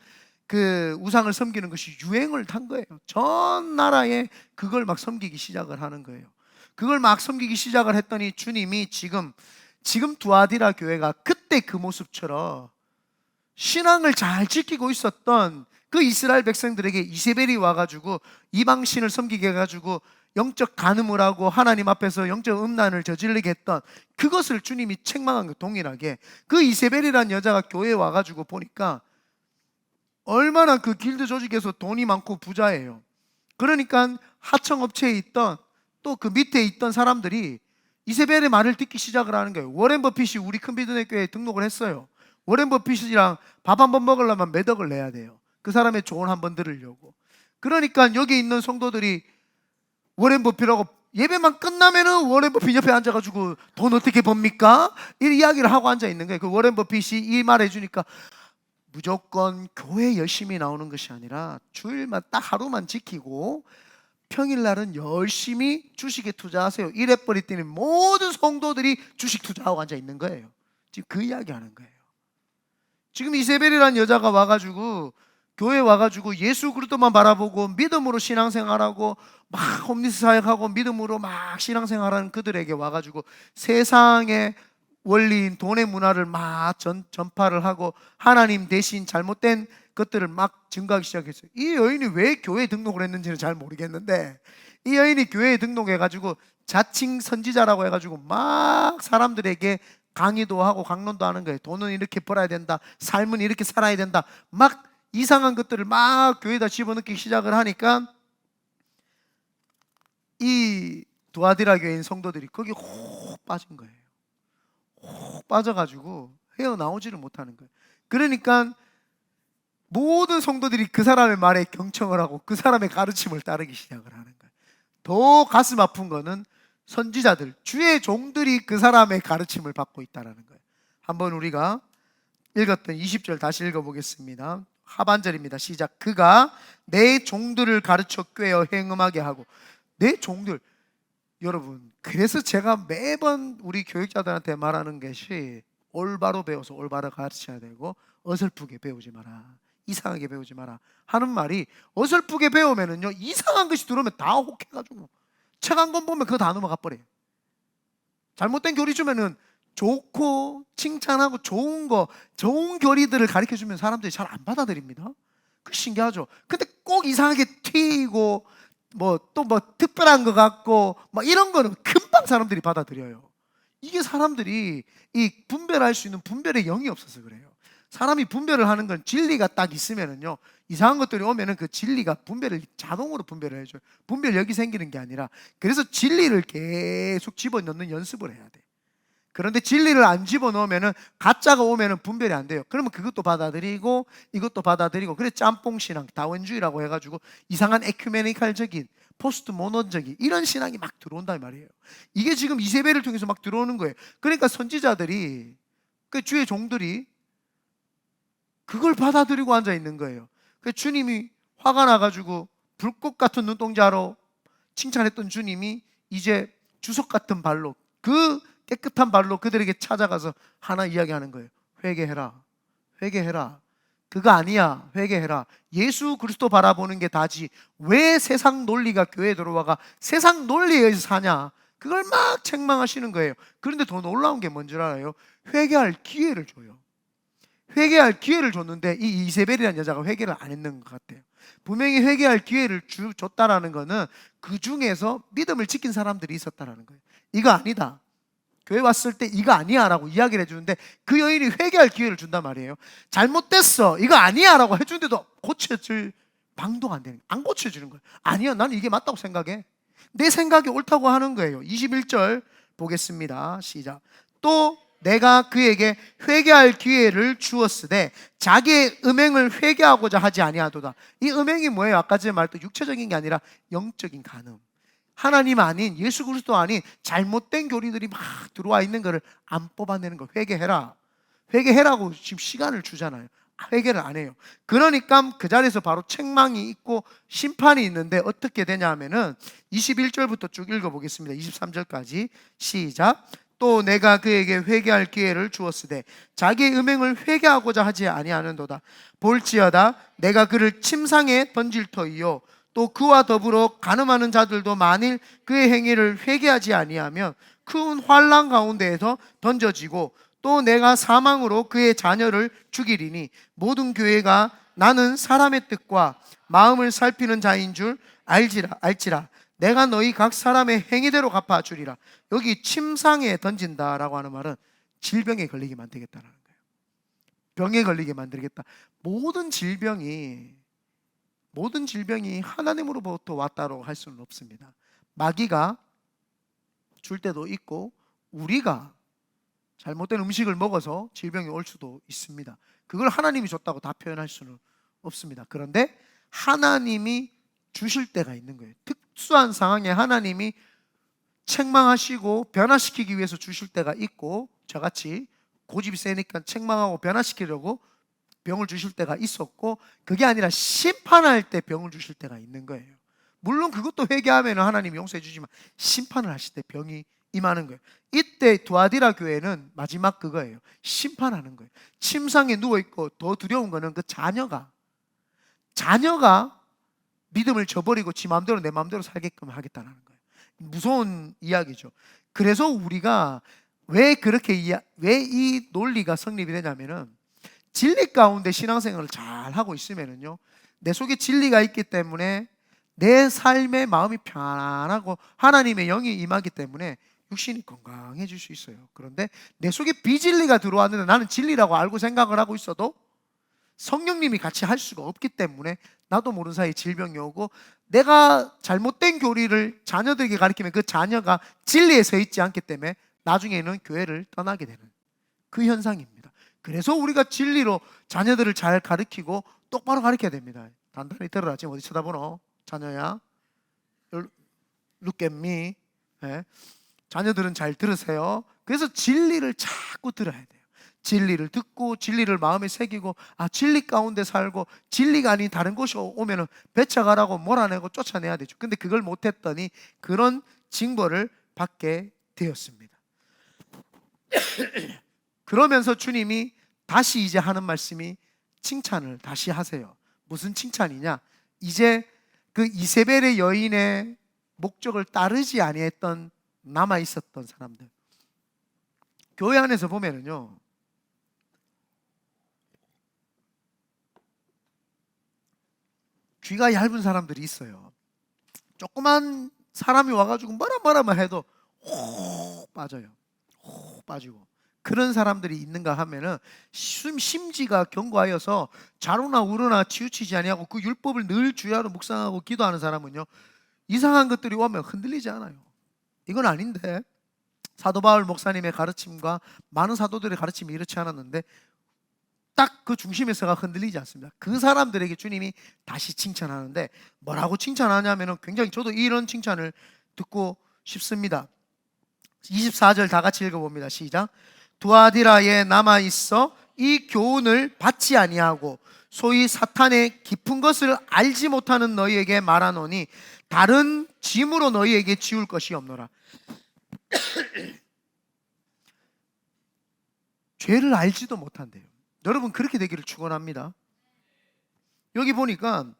그 우상을 섬기는 것이 유행을 탄 거예요. 전 나라에 그걸 막 섬기기 시작을 하는 거예요. 그걸 막 섬기기 시작을 했더니 주님이 지금 두아디라 교회가 그때 그 모습처럼 신앙을 잘 지키고 있었던 그 이스라엘 백성들에게 이세벨이 와가지고 이방신을 섬기게 해가지고 영적 간음을 하고 하나님 앞에서 영적 음란을 저지르게 했던 그것을 주님이 책망한 것 동일하게, 그 이세벨이라는 여자가 교회에 와가지고 보니까 얼마나 그 길드 조직에서 돈이 많고 부자예요. 그러니까 하청업체에 있던 또 그 밑에 있던 사람들이 이세벨의 말을 듣기 시작을 하는 거예요. 워렌 버핏이 우리 큰비드네 교회에 등록을 했어요. 워렌 버핏이랑 밥 한 번 먹으려면 몇 억을 내야 돼요. 그 사람의 조언 한번 들으려고. 그러니까 여기 있는 성도들이 워렌 버핏하고 예배만 끝나면은 워렌 버핏 옆에 앉아가지고 돈 어떻게 법니까? 이 이야기를 하고 앉아 있는 거예요. 그 워렌 버핏이 이 말 해주니까 무조건 교회 열심히 나오는 것이 아니라 주일만 딱 하루만 지키고 평일날은 열심히 주식에 투자하세요. 이래버렸더니 모든 성도들이 주식 투자하고 앉아 있는 거예요. 지금 그 이야기 하는 거예요. 지금 이세벨이라는 여자가 와가지고 교회 와가지고 예수 그리스도만 바라보고 믿음으로 신앙생활하고 막 홈리스 사역하고 믿음으로 막 신앙생활하는 그들에게 와가지고 세상의 원리인 돈의 문화를 막 전파를 하고 하나님 대신 잘못된 것들을 막 증거하기 시작했어요. 이 여인이 왜 교회에 등록을 했는지는 잘 모르겠는데, 이 여인이 교회에 등록해가지고 자칭 선지자라고 해가지고 막 사람들에게 강의도 하고 강론도 하는 거예요. 돈은 이렇게 벌어야 된다, 삶은 이렇게 살아야 된다, 막 이상한 것들을 막 교회에다 집어넣기 시작을 하니까 이 두아디라 교회인 성도들이 거기 혹 빠진 거예요. 혹 빠져가지고 헤어나오지를 못하는 거예요. 그러니까 모든 성도들이 그 사람의 말에 경청을 하고 그 사람의 가르침을 따르기 시작을 하는 거예요. 더 가슴 아픈 거는 선지자들, 주의 종들이 그 사람의 가르침을 받고 있다는 거예요. 한번 우리가 읽었던 20절 다시 읽어보겠습니다. 하반절입니다. 시작. 그가 내 종들을 가르쳐 꿰어 행음하게 하고. 내 종들, 여러분, 그래서 제가 매번 우리 교육자들한테 말하는 것이 올바로 배워서 올바로 가르쳐야 되고 어설프게 배우지 마라, 이상하게 배우지 마라 하는 말이, 어설프게 배우면은요 이상한 것이 들어오면 다 혹해가지고 책 한 권 보면 그거 다 넘어가 버려요. 잘못된 교리 주면은 좋고 칭찬하고 좋은 거, 좋은 교리들을 가르쳐 주면 사람들이 잘 안 받아들입니다. 그 신기하죠. 근데 꼭 이상하게 튀고 뭐 또 뭐 특별한 것 같고 막 이런 거는 금방 사람들이 받아들여요. 이게 사람들이 이 분별할 수 있는 분별의 영이 없어서 그래요. 사람이 분별을 하는 건 진리가 딱 있으면은요, 이상한 것들이 오면은 그 진리가 분별을 자동으로 분별을 해줘요. 분별력이 생기는 게 아니라, 그래서 진리를 계속 집어넣는 연습을 해야 돼. 그런데 진리를 안 집어넣으면은 가짜가 오면은 분별이 안 돼요. 그러면 그것도 받아들이고 이것도 받아들이고, 그래 짬뽕 신앙, 다원주의라고 해가지고 이상한 에큐메니칼적인 포스트 모던적인 이런 신앙이 막 들어온단 말이에요. 이게 지금 이세벨을 통해서 막 들어오는 거예요. 그러니까 선지자들이, 그 주의 종들이 그걸 받아들이고 앉아 있는 거예요. 그 주님이 화가 나가지고 불꽃 같은 눈동자로 칭찬했던 주님이 이제 주석 같은 발로, 그 깨끗한 발로 그들에게 찾아가서 하나 이야기하는 거예요. 회개해라, 회개해라. 그거 아니야, 회개해라. 예수 그리스도 바라보는 게 다지 왜 세상 논리가 교회에 들어와가 세상 논리에 의해서 사냐, 그걸 막 책망하시는 거예요. 그런데 더 놀라운 게 뭔지 알아요? 회개할 기회를 줘요. 회개할 기회를 줬는데 이 이세벨이라는 여자가 회개를 안 했는 것 같아요. 분명히 회개할 기회를 줬다라는 거는 그 중에서 믿음을 지킨 사람들이 있었다라는 거예요. 이거 아니다, 교회 왔을 때 이거 아니야 라고 이야기를 해주는데 그 여인이 회개할 기회를 준단 말이에요. 잘못됐어, 이거 아니야 라고 해주는데도 고쳐질 방도가 안 되는 거예요. 안 고쳐지는 거예요. 아니야, 나는 이게 맞다고 생각해. 내 생각이 옳다고 하는 거예요. 21절 보겠습니다. 시작. 또 내가 그에게 회개할 기회를 주었으되 자기의 음행을 회개하고자 하지 아니하도다. 이 음행이 뭐예요? 아까 전에 말했던 육체적인 게 아니라 영적인 간음, 하나님 아닌, 예수 그리스도 아닌 잘못된 교리들이 막 들어와 있는 거를 안 뽑아내는 거. 회개해라, 회개해라고 지금 시간을 주잖아요. 회개를 안 해요. 그러니까 그 자리에서 바로 책망이 있고 심판이 있는데 어떻게 되냐 하면은 21절부터 쭉 읽어보겠습니다. 23절까지 시작. 또 내가 그에게 회개할 기회를 주었으되 자기의 음행을 회개하고자 하지 아니하는도다. 볼지어다 내가 그를 침상에 던질 터이요 또 그와 더불어 간음하는 자들도 만일 그의 행위를 회개하지 아니하면 큰 환난 가운데에서 던져지고 또 내가 사망으로 그의 자녀를 죽이리니 모든 교회가 나는 사람의 뜻과 마음을 살피는 자인 줄 알지라. 내가 너희 각 사람의 행위대로 갚아주리라. 여기 침상에 던진다라고 하는 말은 질병에 걸리게 만들겠다는 거예요. 병에 걸리게 만들겠다. 모든 질병이 하나님으로부터 왔다고 할 수는 없습니다. 마귀가 줄 때도 있고 우리가 잘못된 음식을 먹어서 질병이 올 수도 있습니다. 그걸 하나님이 줬다고 다 표현할 수는 없습니다. 그런데 하나님이 주실 때가 있는 거예요. 특수한 상황에 하나님이 책망하시고 변화시키기 위해서 주실 때가 있고, 저같이 고집이 세니까 책망하고 변화시키려고 병을 주실 때가 있었고, 그게 아니라 심판할 때 병을 주실 때가 있는 거예요. 물론 그것도 회개하면 하나님이 용서해 주지만 심판을 하실 때 병이 임하는 거예요. 이때 두아디라 교회는 마지막 그거예요. 심판하는 거예요. 침상에 누워있고 더 두려운 거는 그 자녀가 자녀가 믿음을 저버리고 지 마음대로 내 마음대로 살게끔 하겠다는 거예요. 무서운 이야기죠. 그래서 우리가 왜 이 논리가 성립이 되냐면은, 진리 가운데 신앙생활을 잘 하고 있으면은요, 내 속에 진리가 있기 때문에 내 삶의 마음이 편안하고 하나님의 영이 임하기 때문에 육신이 건강해질 수 있어요. 그런데 내 속에 비진리가 들어왔는데 나는 진리라고 알고 생각을 하고 있어도 성령님이 같이 할 수가 없기 때문에 나도 모르는 사이에 질병이 오고, 내가 잘못된 교리를 자녀들에게 가르치면 그 자녀가 진리에 서 있지 않기 때문에 나중에는 교회를 떠나게 되는 그 현상입니다. 그래서 우리가 진리로 자녀들을 잘 가르치고 똑바로 가르쳐야 됩니다. 단단히 들어라. 지금 어디 쳐다보노? 자녀야, look at me. 네. 자녀들은 잘 들으세요. 그래서 진리를 자꾸 들어야 돼요. 진리를 듣고 진리를 마음에 새기고, 진리 가운데 살고, 진리가 아닌 다른 곳이 오면은 배척하라고 몰아내고 쫓아내야 되죠. 근데 그걸 못했더니 그런 징벌을 받게 되었습니다. 그러면서 주님이 다시 이제 하는 말씀이 칭찬을 다시 하세요. 무슨 칭찬이냐? 이제 그 이세벨의 여인의 목적을 따르지 아니했던 남아 있었던 사람들, 교회 안에서 보면은요, 귀가 얇은 사람들이 있어요. 조그만 사람이 와가지고 뭐라 해도 혹 빠져요. 혹 빠지고. 그런 사람들이 있는가 하면은 심지가 견고하여서 좌로나 우로나 치우치지 아니하고 그 율법을 늘 주야로 묵상하고 기도하는 사람은요, 이상한 것들이 오면 흔들리지 않아요. 이건 아닌데, 사도 바울 목사님의 가르침과 많은 사도들의 가르침이 이렇지 않았는데 딱 그 중심에서가 흔들리지 않습니다. 그 사람들에게 주님이 다시 칭찬하는데, 뭐라고 칭찬하냐면은, 굉장히 저도 이런 칭찬을 듣고 싶습니다. 24절 다 같이 읽어봅니다. 시작. 두아디라에 남아있어 이 교훈을 받지 아니하고 소위 사탄의 깊은 것을 알지 못하는 너희에게 말하노니 다른 짐으로 너희에게 지울 것이 없노라. 죄를 알지도 못한대요. 여러분, 그렇게 되기를 축원합니다. 여기 보니까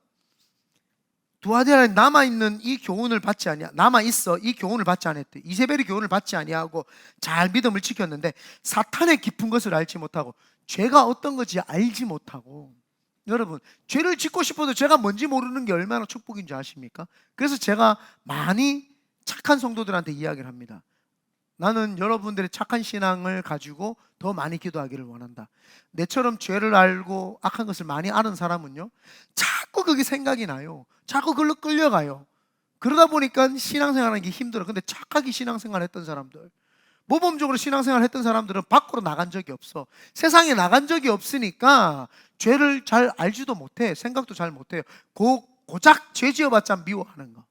두아디라에 남아있는 이 교훈을 받지 아니하, 남아있어 이 교훈을 받지 않았대. 이세벨이 교훈을 받지 아니하고 잘 믿음을 지켰는데 사탄의 깊은 것을 알지 못하고, 죄가 어떤 건지 알지 못하고. 여러분, 죄를 짓고 싶어도 죄가 뭔지 모르는 게 얼마나 축복인지 아십니까? 그래서 제가 많이 착한 성도들한테 이야기를 합니다. 나는 여러분들의 착한 신앙을 가지고 더 많이 기도하기를 원한다. 내처럼 죄를 알고 악한 것을 많이 아는 사람은요, 자꾸 그게 생각이 나요. 자꾸 그걸로 끌려가요. 그러다 보니까 신앙생활하는 게 힘들어. 근데 착하게 신앙생활 했던 사람들, 모범적으로 신앙생활 했던 사람들은 밖으로 나간 적이 없어. 세상에 나간 적이 없으니까 죄를 잘 알지도 못해. 생각도 잘 못해요. 고작 죄 지어봤자 미워하는 거,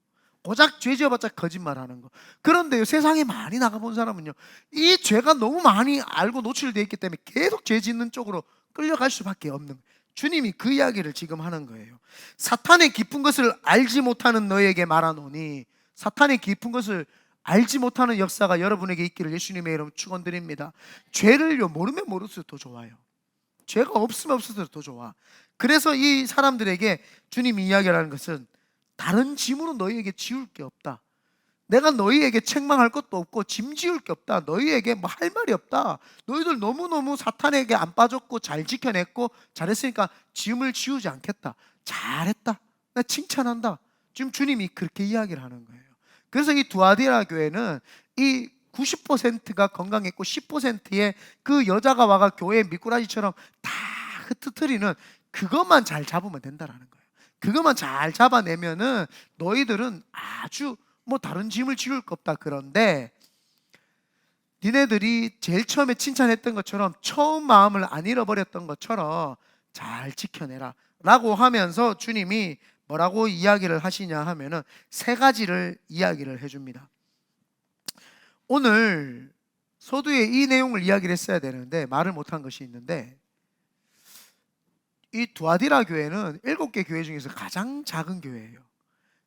고작 죄 지어봤자 거짓말하는 거. 그런데요, 세상에 많이 나가본 사람은요, 이 죄가 너무 많이 알고 노출되어 있기 때문에 계속 죄 짓는 쪽으로 끌려갈 수밖에 없는 거예요. 주님이 그 이야기를 지금 하는 거예요. 사탄의 깊은 것을 알지 못하는 너에게 말하노니, 사탄의 깊은 것을 알지 못하는 역사가 여러분에게 있기를 예수님의 이름 축원드립니다. 죄를요, 모르면 모를수록 더 좋아요. 죄가 없으면 없을수록 더 좋아. 그래서 이 사람들에게 주님이 이야기하는 것은 다른 짐으로 너희에게 지울 게 없다. 내가 너희에게 책망할 것도 없고 짐 지울 게 없다. 너희에게 뭐 할 말이 없다. 너희들 너무너무 사탄에게 안 빠졌고 잘 지켜냈고 잘했으니까 짐을 지우지 않겠다. 잘했다. 나 칭찬한다. 지금 주님이 그렇게 이야기를 하는 거예요. 그래서 이 두아디라 교회는 이 90%가 건강했고 10%의 그 여자가 와가 교회 미꾸라지처럼 다 흩트리는 그것만 잘 잡으면 된다라는 거예요. 그것만 잘 잡아내면은 너희들은 아주 뭐 다른 짐을 지울 거 없다. 그런데 니네들이 제일 처음에 칭찬했던 것처럼 처음 마음을 안 잃어버렸던 것처럼 잘 지켜내라 라고 하면서 주님이 뭐라고 이야기를 하시냐 하면은 세 가지를 이야기를 해줍니다. 오늘 서두에 이 내용을 이야기를 했어야 되는데 말을 못한 것이 있는데, 이 두아디라 교회는 7개 교회 중에서 가장 작은 교회예요.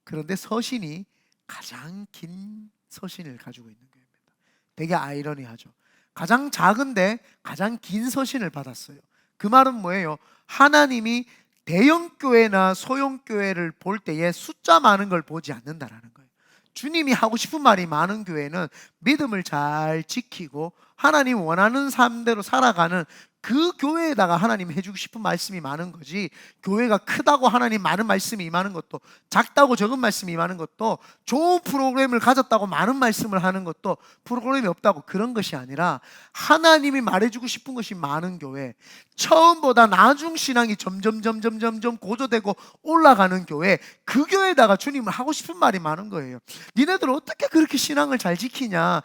그런데 서신이 가장 긴 서신을 가지고 있는 교회입니다. 되게 아이러니하죠. 가장 작은데 가장 긴 서신을 받았어요. 그 말은 뭐예요? 하나님이 대형 교회나 소형 교회를 볼 때에 숫자 많은 걸 보지 않는다라는 거예요. 주님이 하고 싶은 말이 많은 교회는 믿음을 잘 지키고 하나님 원하는 삶대로 살아가는 그 교회에다가 하나님 해주고 싶은 말씀이 많은 거지, 교회가 크다고 하나님 많은 말씀이 임하는 것도, 작다고 적은 말씀이 임하는 것도, 좋은 프로그램을 가졌다고 많은 말씀을 하는 것도, 프로그램이 없다고 그런 것이 아니라 하나님이 말해주고 싶은 것이 많은 교회, 처음보다 나중 신앙이 점점 고조되고 올라가는 교회, 그 교회에다가 주님은 하고 싶은 말이 많은 거예요. 니네들 어떻게 그렇게 신앙을 잘 지키냐,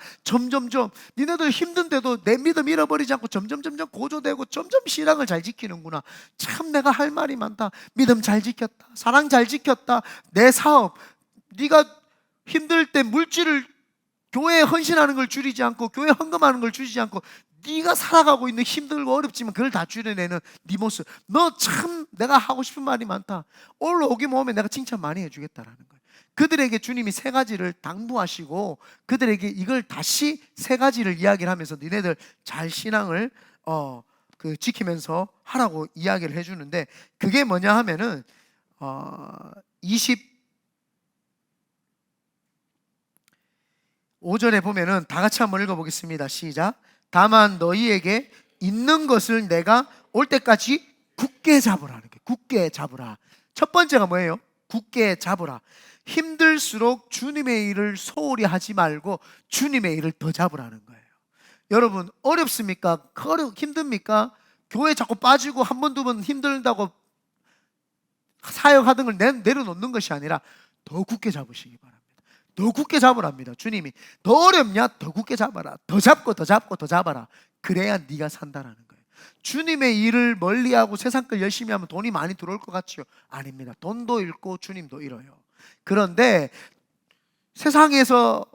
니네들 힘든데도 내 믿음 잃어버리지 않고 점점 고조되고 점점 신앙을 잘 지키는구나. 참 내가 할 말이 많다. 믿음 잘 지켰다, 사랑 잘 지켰다, 내 사업, 네가 힘들 때 물질을 교회에 헌신하는 걸 줄이지 않고, 교회 헌금하는 걸 줄이지 않고, 네가 살아가고 있는 힘들고 어렵지만 그걸 다 줄여내는 네 모습, 너 참 내가 하고 싶은 말이 많다. 올라오기만 오면 내가 칭찬 많이 해주겠다라는 거예요. 그들에게 주님이 세 가지를 당부하시고 그들에게 이걸 다시 세 가지를 이야기를 하면서 니네들 잘 신앙을 지키면서 하라고 이야기를 해주는데, 그게 뭐냐 하면은 25절에 보면은 다 같이 한번 읽어보겠습니다. 시작. 다만 너희에게 있는 것을 내가 올 때까지 굳게 잡으라는 게, 굳게 잡으라. 첫 번째가 뭐예요? 굳게 잡으라. 힘들수록 주님의 일을 소홀히 하지 말고 주님의 일을 더 잡으라는 거예요. 여러분, 어렵습니까? 힘듭니까? 교회 자꾸 빠지고 한 번 두 번 힘들다고 사역하던 걸 내려놓는 것이 아니라 더 굳게 잡으시기 바랍니다. 더 굳게 잡으랍니다. 주님이 더 어렵냐? 더 굳게 잡아라. 더 잡고 더 잡고 더 잡아라. 그래야 네가 산다라는 거예요. 주님의 일을 멀리하고 세상 걸 열심히 하면 돈이 많이 들어올 것 같지요? 아닙니다. 돈도 잃고 주님도 잃어요. 그런데 세상에서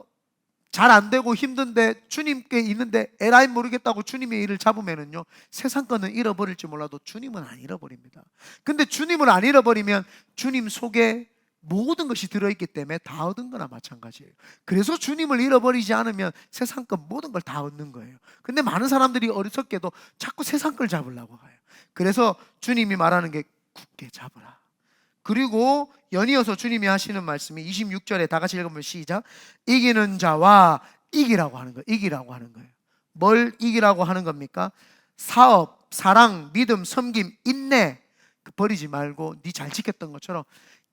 잘 안 되고 힘든데 주님께 있는데 에라이 모르겠다고 주님의 일을 잡으면은요, 세상 거는 잃어버릴지 몰라도 주님은 안 잃어버립니다. 근데 주님을 안 잃어버리면 주님 속에 모든 것이 들어있기 때문에 다 얻은 거나 마찬가지예요. 그래서 주님을 잃어버리지 않으면 세상 것 모든 걸 다 얻는 거예요. 근데 많은 사람들이 어리석게도 자꾸 세상 걸 잡으려고 가요. 그래서 주님이 말하는 게 굳게 잡으라. 그리고 연이어서 주님이 하시는 말씀이 26절에 다 같이 읽으면 시작. 이기는 자와 이기라고 하는 거예요. 이기라고 하는 거예요. 뭘 이기라고 하는 겁니까? 사업, 사랑, 믿음, 섬김, 인내, 버리지 말고 네 잘 지켰던 것처럼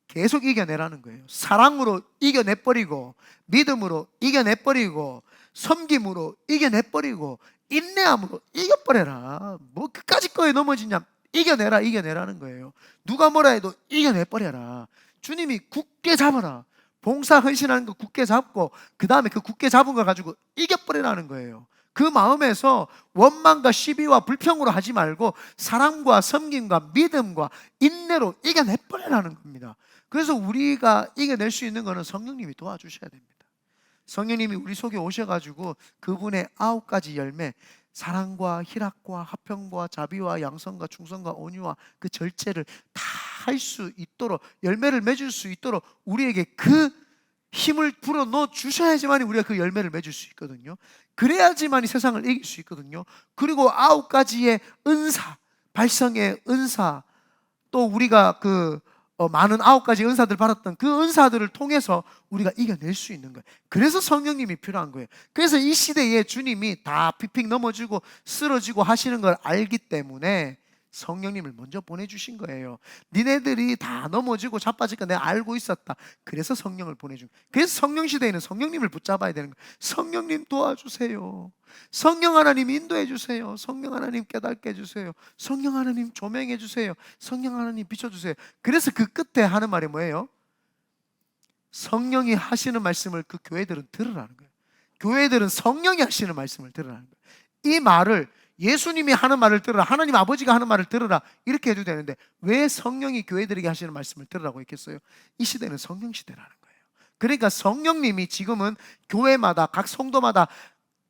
계속 이겨내라는 거예요. 사랑으로 이겨내버리고, 믿음으로 이겨내버리고, 섬김으로 이겨내버리고, 인내함으로 이겨버려라. 뭐 그까짓 거에 넘어지냐? 이겨내라는 거예요. 누가 뭐라 해도 이겨내버려라. 주님이 굳게 잡아라. 봉사 헌신하는 거 굳게 잡고 그 다음에 그 굳게 잡은 거 가지고 이겨버리라는 거예요. 그 마음에서 원망과 시비와 불평으로 하지 말고 사랑과 섬김과 믿음과 인내로 이겨내버리라는 겁니다. 그래서 우리가 이겨낼 수 있는 것은 성령님이 도와주셔야 됩니다. 성령님이 우리 속에 오셔가지고 그분의 9가지 열매, 사랑과 희락과 화평과 자비와 양선과 충성과 온유와 그 절제를 다 할 수 있도록, 열매를 맺을 수 있도록 우리에게 그 힘을 불어넣어 주셔야지만 우리가 그 열매를 맺을 수 있거든요. 그래야지만 세상을 이길 수 있거든요. 그리고 9가지의 은사, 발성의 은사, 또 우리가 많은 9가지 은사들 받았던 그 은사들을 통해서 우리가 이겨낼 수 있는 거예요. 그래서 성령님이 필요한 거예요. 그래서 이 시대에 주님이 다 픽픽 넘어지고 쓰러지고 하시는 걸 알기 때문에 성령님을 먼저 보내주신 거예요. 니네들이 다 넘어지고 자빠질 거 내가 알고 있었다. 그래서 성령을 보내준 거예요. 그래서 성령 시대에는 성령님을 붙잡아야 되는 거예요. 성령님 도와주세요. 성령 하나님 인도해 주세요. 성령 하나님 깨닫게 해주세요. 성령 하나님 조명해 주세요. 성령 하나님 비춰주세요. 그래서 그 끝에 하는 말이 뭐예요? 성령이 하시는 말씀을 그 교회들은 들으라는 거예요. 교회들은 성령이 하시는 말씀을 들으라는 거예요. 이 말을 예수님이 하는 말을 들으라, 하나님 아버지가 하는 말을 들으라, 이렇게 해도 되는데 왜 성령이 교회들에게 하시는 말씀을 들으라고 했겠어요? 이 시대는 성령 시대라는 거예요. 그러니까 성령님이 지금은 교회마다 각 성도마다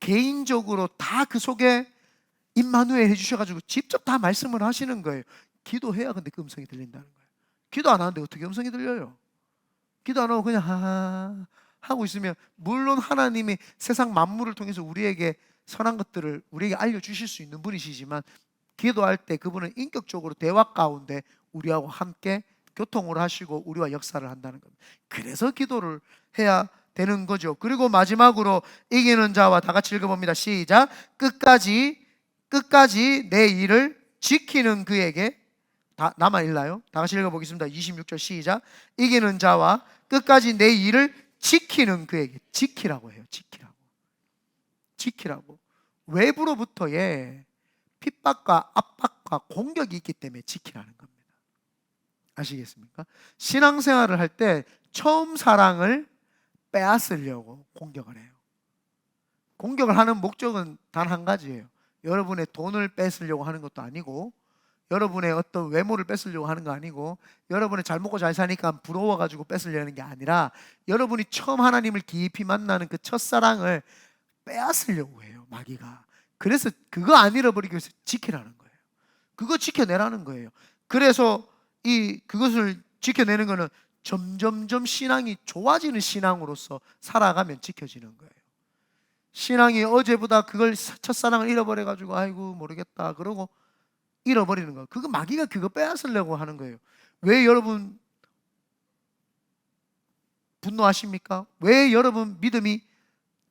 개인적으로 다 그 속에 임마누엘 해주셔가지고 직접 다 말씀을 하시는 거예요. 기도해야 근데 그 음성이 들린다는 거예요. 기도 안 하는데 어떻게 음성이 들려요? 기도 안 하고 그냥 하하 하고 있으면, 물론 하나님이 세상 만물을 통해서 우리에게 선한 것들을 우리에게 알려주실 수 있는 분이시지만 기도할 때 그분은 인격적으로 대화 가운데 우리하고 함께 교통을 하시고 우리와 역사를 한다는 겁니다. 그래서 기도를 해야 되는 거죠. 그리고 마지막으로 이기는 자와, 다 같이 읽어봅니다. 시작. 끝까지 내 일을 지키는 그에게, 다 남아 있나요? 다 같이 읽어보겠습니다. 26절 시작. 이기는 자와 끝까지 내 일을 지키는 그에게. 지키라고 해요. 지키라고. 외부로부터의 핍박과 압박과 공격이 있기 때문에 지키라는 겁니다. 아시겠습니까? 신앙생활을 할 때 처음 사랑을 빼앗으려고 공격을 해요. 공격을 하는 목적은 단 한 가지예요. 여러분의 돈을 뺏으려고 하는 것도 아니고, 여러분의 어떤 외모를 뺏으려고 하는 거 아니고, 여러분이 잘 먹고 잘 사니까 부러워가지고 뺏으려는 게 아니라, 여러분이 처음 하나님을 깊이 만나는 그 첫사랑을 빼앗으려고 해요, 마귀가. 그래서 그거 안 잃어버리기 위해서 지키라는 거예요. 그거 지켜내라는 거예요. 그래서 그것을 지켜내는 거는 점점점 신앙이 좋아지는 신앙으로서 살아가면 지켜지는 거예요. 신앙이 어제보다 그걸 첫사랑을 잃어버려가지고 아이고 모르겠다 그러고 잃어버리는 거예요. 그거 마귀가 그거 빼앗으려고 하는 거예요. 왜 여러분 분노하십니까? 왜 여러분 믿음이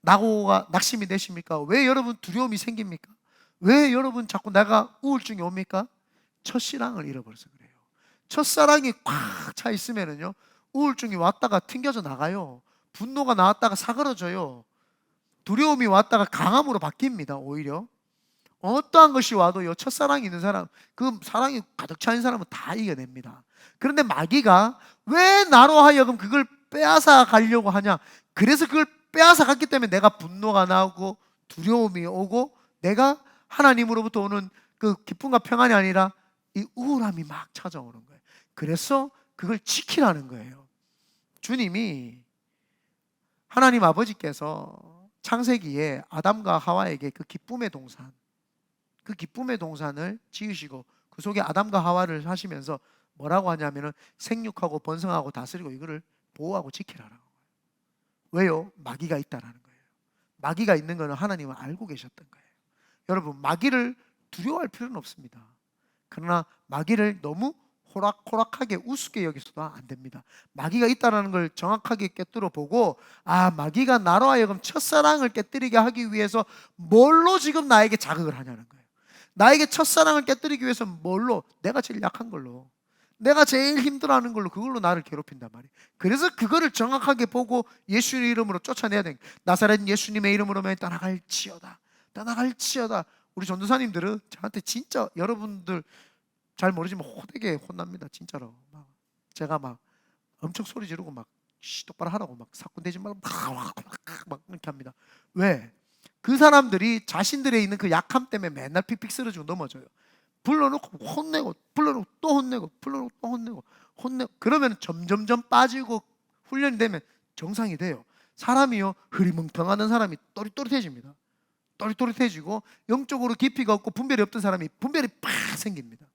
낙심이 되십니까? 왜 여러분 두려움이 생깁니까? 왜 여러분 자꾸 내가 우울증이 옵니까? 첫신앙을 잃어버려서 그래요. 첫사랑이 꽉 차 있으면은요, 우울증이 왔다가 튕겨져 나가요. 분노가 나왔다가 사그러져요. 두려움이 왔다가 강함으로 바뀝니다. 오히려 어떠한 것이 와도요, 첫사랑이 있는 사람, 그 사랑이 가득 차 있는 사람은 다 이겨냅니다. 그런데 마귀가 왜 나로 하여금 그걸 빼앗아 가려고 하냐? 그래서 그걸 빼앗아 갔기 때문에 내가 분노가 나오고 두려움이 오고, 내가 하나님으로부터 오는 그 기쁨과 평안이 아니라 이 우울함이 막 찾아오는 거예요. 그래서 그걸 지키라는 거예요. 주님이, 하나님 아버지께서 창세기에 아담과 하와에게 그 기쁨의 동산을 지으시고 그 속에 아담과 하와를 하시면서 뭐라고 하냐면은 생육하고 번성하고 다스리고 이거를 보호하고 지키라라고. 왜요? 마귀가 있다라는 거예요. 마귀가 있는 거는 하나님은 알고 계셨던 거예요. 여러분, 마귀를 두려워할 필요는 없습니다. 그러나 마귀를 너무 호락호락하게 우습게 여기서도 안 됩니다. 마귀가 있다는 걸 정확하게 깨뜨려 보고, 마귀가 나로 하여금 첫사랑을 깨뜨리게 하기 위해서 뭘로 지금 나에게 자극을 하냐는 거예요. 나에게 첫사랑을 깨뜨리기 위해서 뭘로? 내가 제일 약한 걸로, 내가 제일 힘들어하는 걸로, 그걸로 나를 괴롭힌단 말이에요. 그래서 그거를 정확하게 보고 예수의 이름으로 쫓아내야 돼요. 나사렛 예수님의 이름으로 떠나갈지어다. 우리 전도사님들은 저한테 진짜, 여러분들 잘 모르지만 호되게 혼납니다. 진짜로. 제가 막 엄청 소리 지르고 막 똑바로 하라고 막 사건되지 말고 막 이렇게 합니다. 왜? 그 사람들이 자신들에 있는 그 약함 때문에 맨날 픽픽 쓰러지고 넘어져요. 불러놓고 혼내고, 불러놓고 또 혼내고, 불러놓고 또 혼내고 그러면 점점점 빠지고 훈련이 되면 정상이 돼요. 사람이요, 흐리멍텅하던 사람이 또릿또릿해집니다. 또릿또릿해지고, 영적으로 깊이가 없고 분별이 없던 사람이 분별이 팍 생깁니다.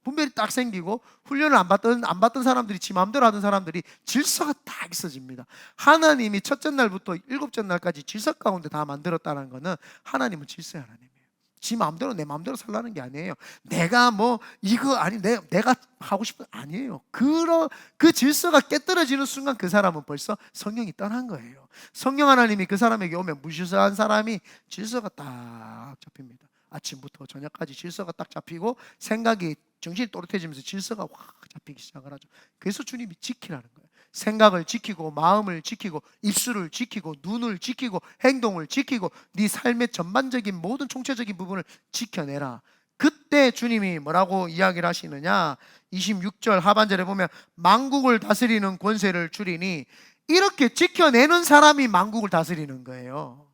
분별이 딱 생기고, 훈련을 안 받던 사람들이, 지 마음대로 하던 사람들이 질서가 딱 있어집니다. 하나님이 첫째 날부터 일곱째 날까지 질서 가운데 다 만들었다는 것은, 하나님은 질서의 하나님이에요. 지 마음대로 내 마음대로 살라는 게 아니에요. 내가 이거 아니 내가 하고 싶은 아니에요. 그 질서가 깨떨어지는 순간 그 사람은 벌써 성령이 떠난 거예요. 성령 하나님이 그 사람에게 오면 무질서한 사람이 질서가 딱 잡힙니다. 아침부터 저녁까지 질서가 딱 잡히고, 생각이, 정신이 또렷해지면서 질서가 확 잡히기 시작을 하죠. 그래서 주님이 지키라는 거예요. 생각을 지키고, 마음을 지키고, 입술을 지키고, 눈을 지키고, 행동을 지키고, 네 삶의 전반적인 모든 총체적인 부분을 지켜내라. 그때 주님이 뭐라고 이야기를 하시느냐? 26절 하반절에 보면 만국을 다스리는 권세를 주리니, 이렇게 지켜내는 사람이 만국을 다스리는 거예요.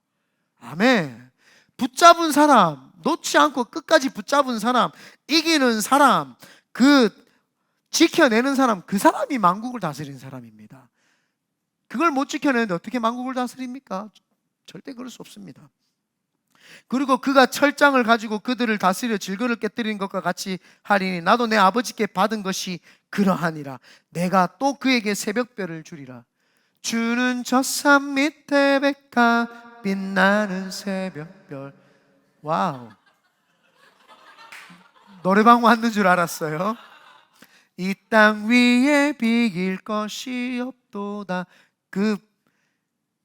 아멘. 붙잡은 사람, 놓지 않고 끝까지 붙잡은 사람, 이기는 사람, 그 지켜내는 사람, 그 사람이 만국을 다스리는 사람입니다. 그걸 못 지켜내는데 어떻게 만국을 다스립니까? 절대 그럴 수 없습니다. 그리고 그가 철장을 가지고 그들을 다스려 질거를 깨뜨리는 것과 같이 하리니, 나도 내 아버지께 받은 것이 그러하니라. 내가 또 그에게 새벽별을 주리라. 주는 저 산 밑에 백화 빛나는 새벽별. 와우, 노래방 왔는 줄 알았어요. 이 땅 위에 비길 것이 없도다. 그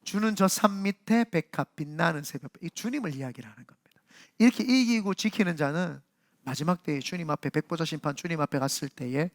주는 저 산 밑에 백합 빛나는 새벽, 이 주님을 이야기를 하는 겁니다. 이렇게 이기고 지키는 자는 마지막 때에 주님 앞에, 백보자 심판 주님 앞에 갔을 때에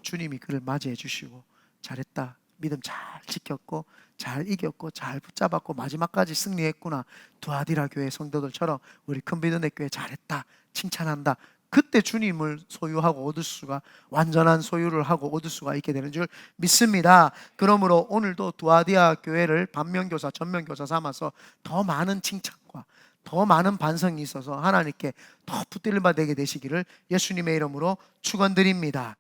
주님이 그를 맞이해 주시고, 잘했다, 믿음 잘 지켰고 잘 이겼고 잘 붙잡았고 마지막까지 승리했구나, 두아디라 교회 성도들처럼 우리 큰비드네 교회 잘했다, 칭찬한다. 그때 주님을 소유하고 얻을 수가, 완전한 소유를 하고 얻을 수가 있게 되는 줄 믿습니다. 그러므로 오늘도 두아디아 교회를 반면교사 전면교사 삼아서 더 많은 칭찬과 더 많은 반성이 있어서 하나님께 더 붙들림 받게 되시기를 예수님의 이름으로 축원드립니다.